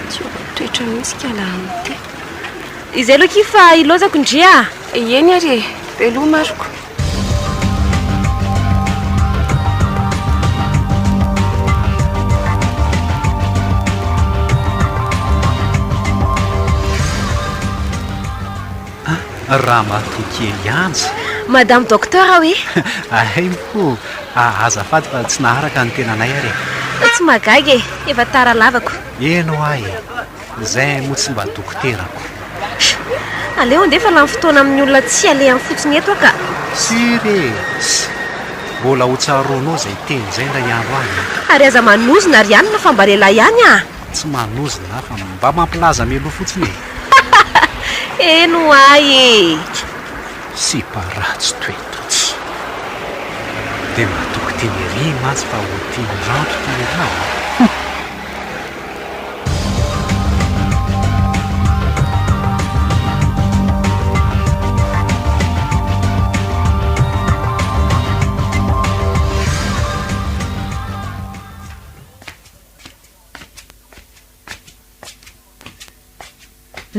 tsy toetra mihitsy kialahanty izay aloha ki fa ilozako indria eny ary veloha maroko raha matokely anja madame docteur hoe aimo azafady fa tsy naharaka ny tenanay ary tsy magagy efa tara lavako eno ay zay moa tsy mba dokoterako aleo andefa la ny fotoana amin'ny olona tsy alehan'ny fotsiny eto ka siresy mbola ho tsaronao zay teny zay nray andro any ary aza manozona ary ihany na fa mba lehilahy ihany tsy manozina fa mba mampilaza mialoha fotsiny eno ay e sy paratsy toetotsy dia mahatoky tiany ery mantsy fa ho tiany randro tiany raha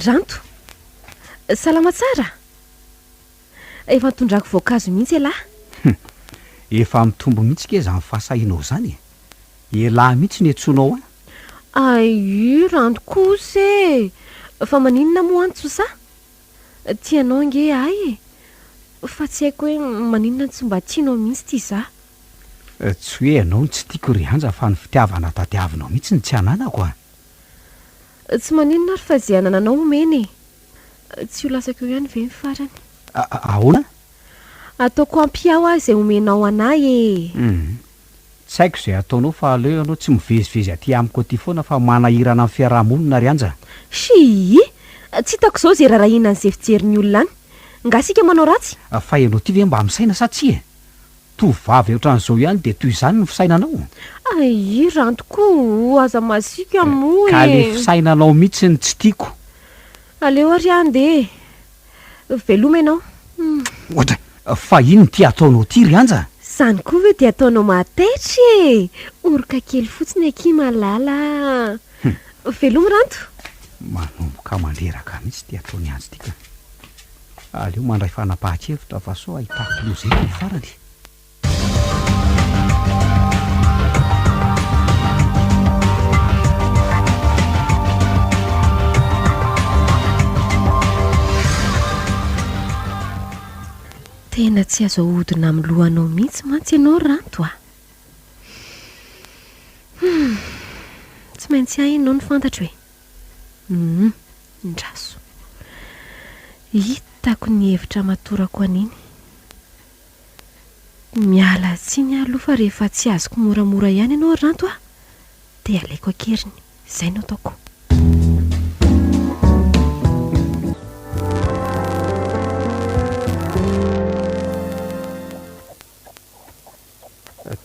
ranto salama tsara efa nitondrako voankazo mihitsy elahy efa mitombo mihitsy ke zany fahasahinao zany elahy mihitsy ny antsoinao ai ranto kosa e fa maninona moa antsosa tianao nge ay e fa tsy haiko hoe maninona tsy mba tianao mihitsy ty za tsy hoe ianao ny tsy tiako ry anja fa ny fitiavana tadiavinao mihitsy ny tsy hananako tsy maninona ary fa zay anananao omeny e tsy ho lasako eo ihany ve mifarany ahoana ataoko ampiao ahy izay omenao anay e tsy haiko izay ataonao fa aleo ianao tsy mivezivezy aty amiko aty foana fa manahirana amin'ny fiarahamonina ry anja sy tsy hitako izao zay raharahiana ny zay fijerin'ny olona any ngasika manao ratsy fa ianao ty ve mba misaina sa tsy e tovavy ohatran'izao ihany dia toy izany ny fisainanao ai rantoko aza masika moa ka le fisainanao mihitsy ny tsy tiako aleo ary ande veloma ianao ohatra fa ino ty ataonao ty ry anja izany koa ve dia ataonao mataitry e oroka kely fotsiny aky malala veloma ranto manomboka mandreraka mihitsy ty ataony anzy tika aleo mandray fanapahan-kevitra fa so ahitako lozety ny farany tena tsy azo ahodina amin'ny lohanao mihitsy mantsy ianao ranto tsy maintsy ahy ianao ny fantatra hoe ndraso hitako ny hevitra matorako an'iny miala tsiny aloha fa rehefa tsy azoko moramora ihany ianao ranto dia alaiko akeriny izay no ataoko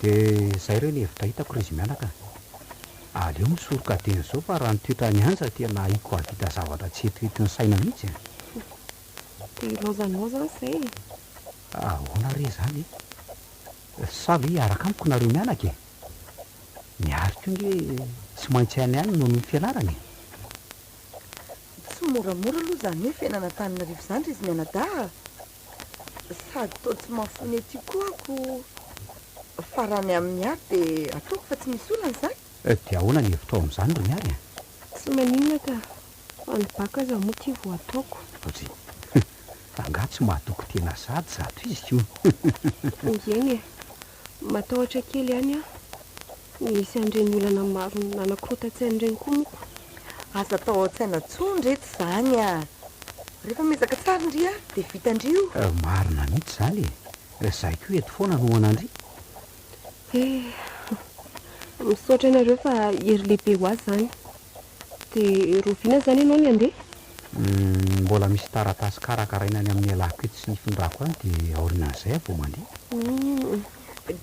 dia izay reo ny hevitra hitako ry izy mianaka aleo misoroka teny izao fa raha nytoetra ny anja tena haiko avita zavatra tsy etoetiny saina mihitsy dia ilaozanao zany izay ahoana re zany sa ve araka amiko nareo mianaka e miariko nge tsy maintsy any ihany noho ny fianarany tsy moramora aloha zany hoe fiainana tanynarivo zany ry izy mianada sady tao tsy mahafony aty koa ako farany amin'ny ary dia ataoko fa tsy misy olana zany dia ahoana ny hevitra ao amin'izany ro miary tsy maninona ka anybaka aza moa ty vo ataoko ozy anga tsy mahadoko tena sady zato izy io ngeny e matahotra kely ihany misy andreny olana maro nanakorotan-tsain'ireny koa moko aza atao an-tsaina tsony reto zany rehefa mezaka tsara ndry dia vitandrio marina mihitsy zany zahay ko eto foana nohanandry misaotra ianareo fa hery lehibe ho azy zany dia roviana zany ianao ny andeha mbola misy taratasy karakarainany amin'ny alako eto sy nifindrako any dia aorinan'izay vao mandeha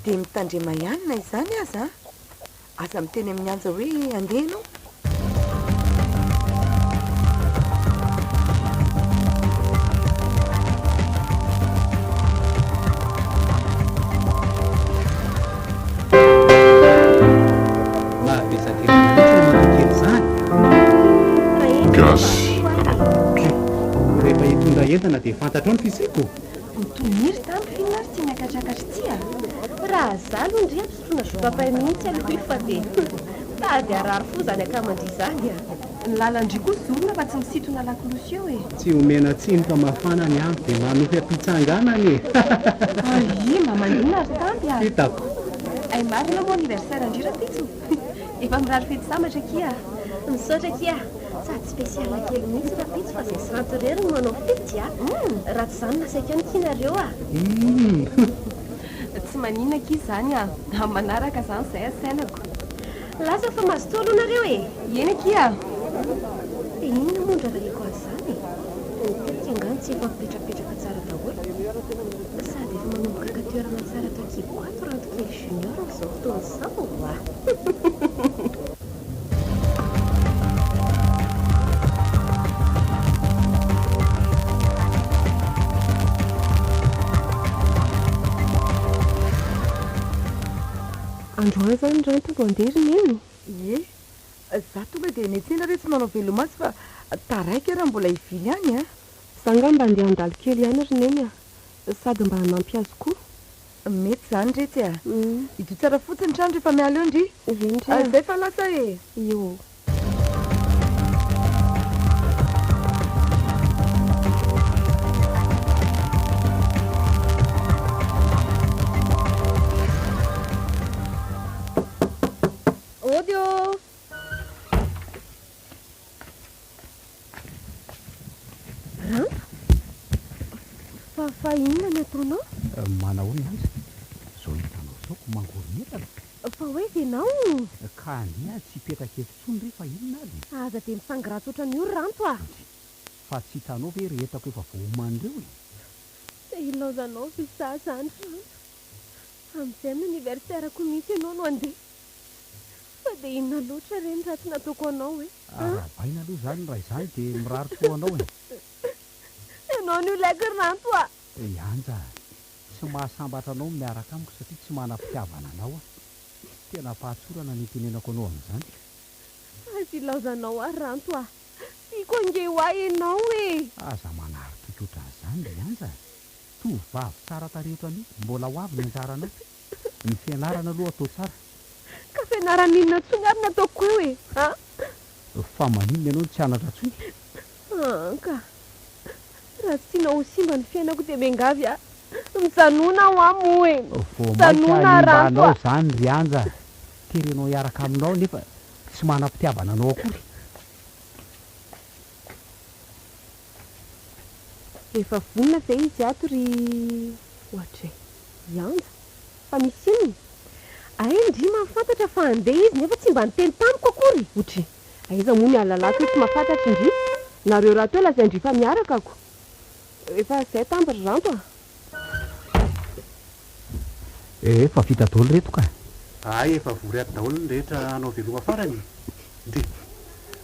dia mitandrema ihany na izany aza aza miteny amin'ny anja hoe andeha ianao entana dia fantatro ny fisiko mitoniry tamin'ny finary tsy miakatrakatra tya raha zalo ndry sotrona zokapay mihitsy aloha fa dia tady arary fo zany akamandry zany ny lalandry koa zorona fa tsy misitona lakolosy eo e tsy homena tsiny fa mafana ny ampy dia manofy ampitsanganany ai mamanina ary tampy hitako ay marina moa anniversaire andrira pitso efa mirary fety samatra kia misaotra kia sady spesiala kely mihitsy rapitso fa zay santorery no manao fety raha tsy zany nasaika ny kinareo tsy maninona ki zany manaraka zany izay asainako lasa fa mazotoa aloha nareo e. Eny kia dia inona mondra rahiko azy zany e. Nitetika angano tsy efa mipetrapetraka tsara daholo sady efa manomboka ka toerana tsara atao kiboato rantokely junior amin'izao fotoana izao a. androany zany rano tonga anderiny eny. Ie za tonga dia netsena re tsy manao velomasy fa taraiky raha mbola ivily any a. Sanga mba andeha andalo kely ihany ry neny a sady mba hanampy azy koa. Mety zany retsy a. Idio tsara fotsiny trano rehefa miala eo ndry. Vendry Zay fa lasa e. io Odio Rampa fa inona ny ataonao? Manao ny azy zao hitanao zao ko mangoronetana Fa hoe venao ka ania tsy hipetraka efontsony rehefa inona azy aza dia misangratsy ohatran'io ranto a. fa tsy hitanao ve rehetako efa voahoman'ireo e. Dia ilaozanao fisa zany ranto amin'izay amin'ny aniversairako mihitsy ianao no andeha. Fa dia inona loatra reny raha tsy nataoko anao e. arabaina aloha zany raha izany dia mirary fo anao e. Ianao no ilaiky ranto a. Anja tsy mahasambatra anao miaraka amiko satria tsy manam-pitiavana anao a. Tena fahatsorana ny tenenako anao amin'izany. Azy ilaozanao a ranto a. Tiako ange ho ahy ianao e. Aza manary tototra an'izany ry anja. Tovavy tsara tareto anio mbola ho avy ny anjaranao. Ny fianarana aloha atao tsara. Ka fianarana inona tsony ary nataoko eo e. Fa maninona ianao tsy anatra tsony. Ka raha tsy tiana ho simba ny fiainako dia mengavy a mijanona ho amo e. Mijanona ranto anao a. zany ry anja. Terenao hiaraka aminao nefa tsy manam-pitiavana anao akory. efa vonona ve izy ato ry ohatra ianja fa misy inony Ndry mahafantatra fa andeha izy nefa tsy mba niteny tamiko akory. otry aiza moa ny alalako io tsy mahafantatra indry nareo raha teo lazay indry fa miaraka ako efa zay tambry ranto a Efa vita daholo reto ka. Efa vory ato daholo ny rehetra anao veloma farany. De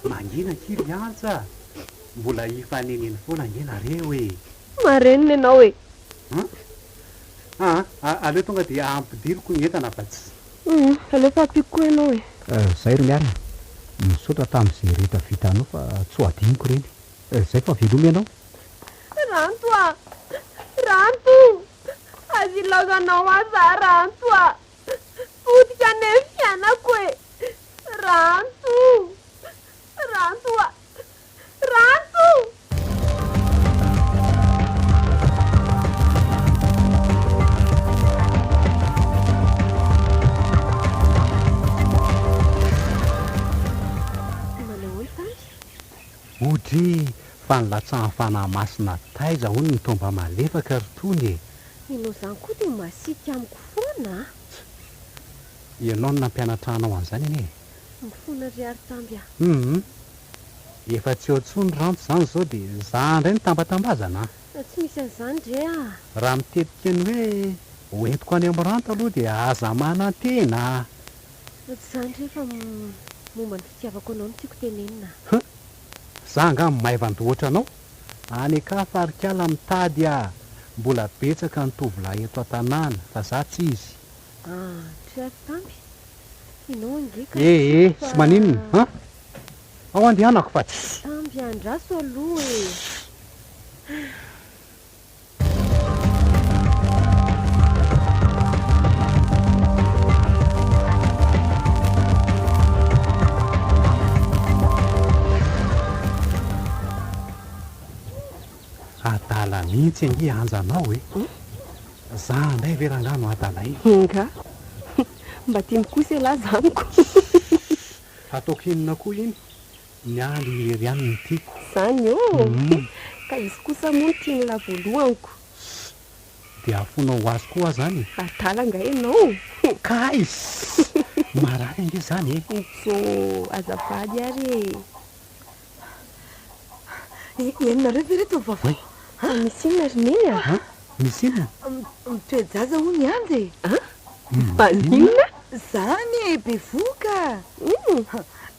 mangina kiry anja. Mbola hifaneneny foana ngenareo e. Marenina ianao e. Aleo tonga dia ampidiriko ny entana fa tsy. alefa apiko koa ianao e. Zay ro miarina. Misaotra tamin'izay rehetra vita anao fa tsy ho adiniko reny. Zay fa veloma ianao. Ranto a. Ranto. Azy ilaozanao aza ranto a. Potika ny fianako e. Ranto. Ranto a. Ranto. Odry fa nilatsahan'ny fanahy masina taiza hono ny tomba malefaka ry tony e. Ianao zany koa dia masika amiko foana. Ianao no nampianatra anao an'izany anie. Mifoana ry ary tamby a. Efa tsy eo intsony ranto zany zao dia za indray ny tambatambazana. Tsy misy an'izany dre a. Raha mitetika ny hoe hoentiko any amin'ny ranto aloha dia aza manantena. Tsy zany dre fa momba ny fitiavako anao no tiako tenenina. Za angamba maivandroatra anao. Any ka farikala mitady a. Mbola betsaka ny tovolahy eto an-tanàna fa za tsy izy. Dre ary tamby. Ianao angeka. Sy maninona. Ao andehanako fa tsy. Tamby andraso aloha e. Adala mihitsy angy anjanao e. Za ndray ve rangano adalay. Nga mba tiany kosa lahy zaniko. Ataoko inona koa iny. Ny andro ireriany ny tiako. Zany io ka izy kosa moa tiany la voalohaniko. Dia afonao ho azy koa zany. Adala nga ianao. Ka izy. marary ange zany e so azafady ary enonareo ve reto vavao misy inona rineny a misy inona mitoejaza ho ny anjy baninona zany e be voka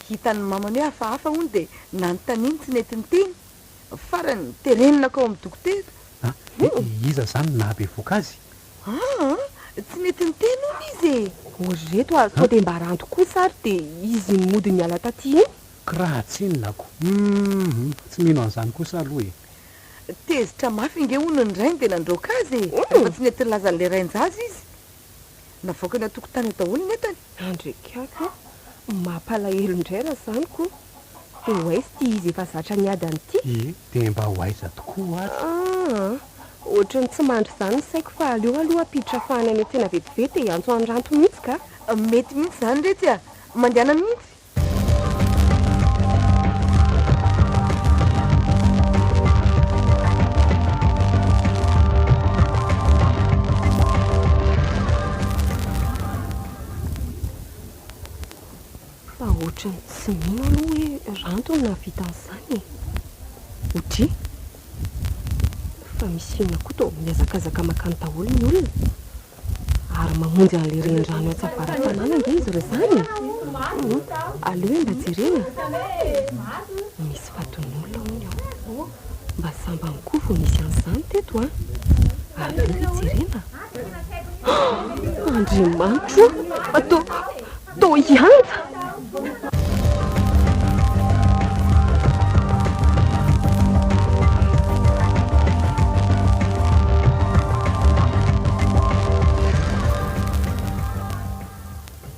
hitany mamany hoe hafahafa hony de nanontaniany tsy netiny teny farany terenina kao amin'ny dokotera iza zany nabe voka azy tsy netiny teny hony izy ozy reto a sao de mba ranto kosa ary de izy mody miala taty iny kraha tsinonako tsy mino an'izany kosa aloha e tezitra mafy inge hono ny rainy de nandroka azy fa tsy netiny lazan'le rainjazy izy navoaka ny atokotany daholo netany andrekaka mampalahelo indray raha zany ko de hoaisy ty izy efa zatra niady anyity e de mba ho aiza tokoa ary ohatrany tsy mandry zany saiko fa aleo aloha apiditra fahany any tena vetivety e antso any ranto mihitsy ka mety mihitsy zany retsy a mandehana mihitsy fa ohatrany tsy mino aloha hoe ranto na vita an'izany otry fa misy inona koa to miazakazaka makany daholo ny olona ary mamonjy an'le rendrano atsavara-fanana nge izy re zany aleo hoe mba jerena misy faton'olona hony ao mba sambany koa vo misy an'izany teto a aleo hoe jerena andriamanitro atao hianta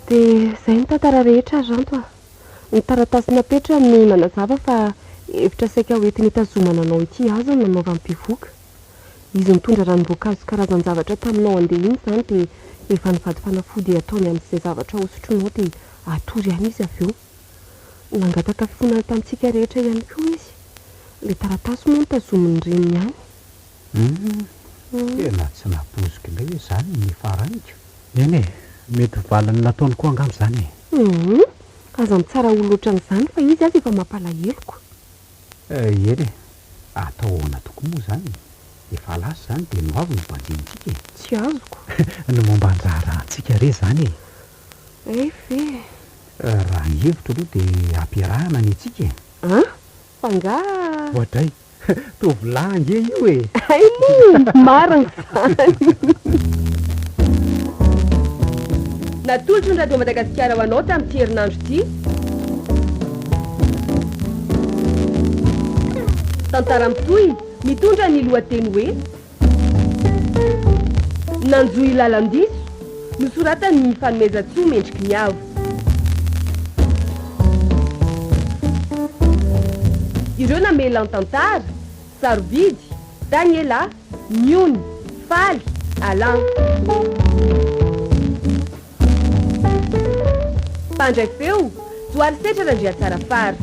de zay ny tantara rehetra ranto a ny taratasy napetra amin'ny manazava fa efitra saika hoentiny hitazomana anao ity azy ny nanaova mpivoaka izy mitondra ranom-boankazo karazan-javatra taminao andeha iny zany de efa nivady fanafody ataony amin'izay zavatra hosotronao de atory ihany izy avy eo nangataka fifonana tamintsika rehetra ihany koa izy le taratasy moa nitazominy reniny ihany tena tsy nabozika indray hoe zany ny faranika eny e mety valany nataony koa angamo zany e aza mitsara olo ohatran'izany fa izy azy efa mampalaheloko eny e atao ahoana tokoa moa zany efa lasy zany de no avy ny bandinitsika e tsy azoko ny momba anjara antsika re zany e efe raha ny hevitra aloha de ampiarahana ny itsika e fa nga ohatray tovilahy nge io e marina zany natolotro ny radio Madagasikara ho anao tamin'ity herinandro ity tantara mitoy mitondra ny lohateny hoe nanjoy lalandiso nosoratany fanomezan-tsoa mendriky ny avo ireo namela an-tantara sarobidy daniela niony faly alan mpandray feo joary setra randria tsara fary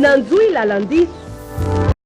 nanjoy lalandiso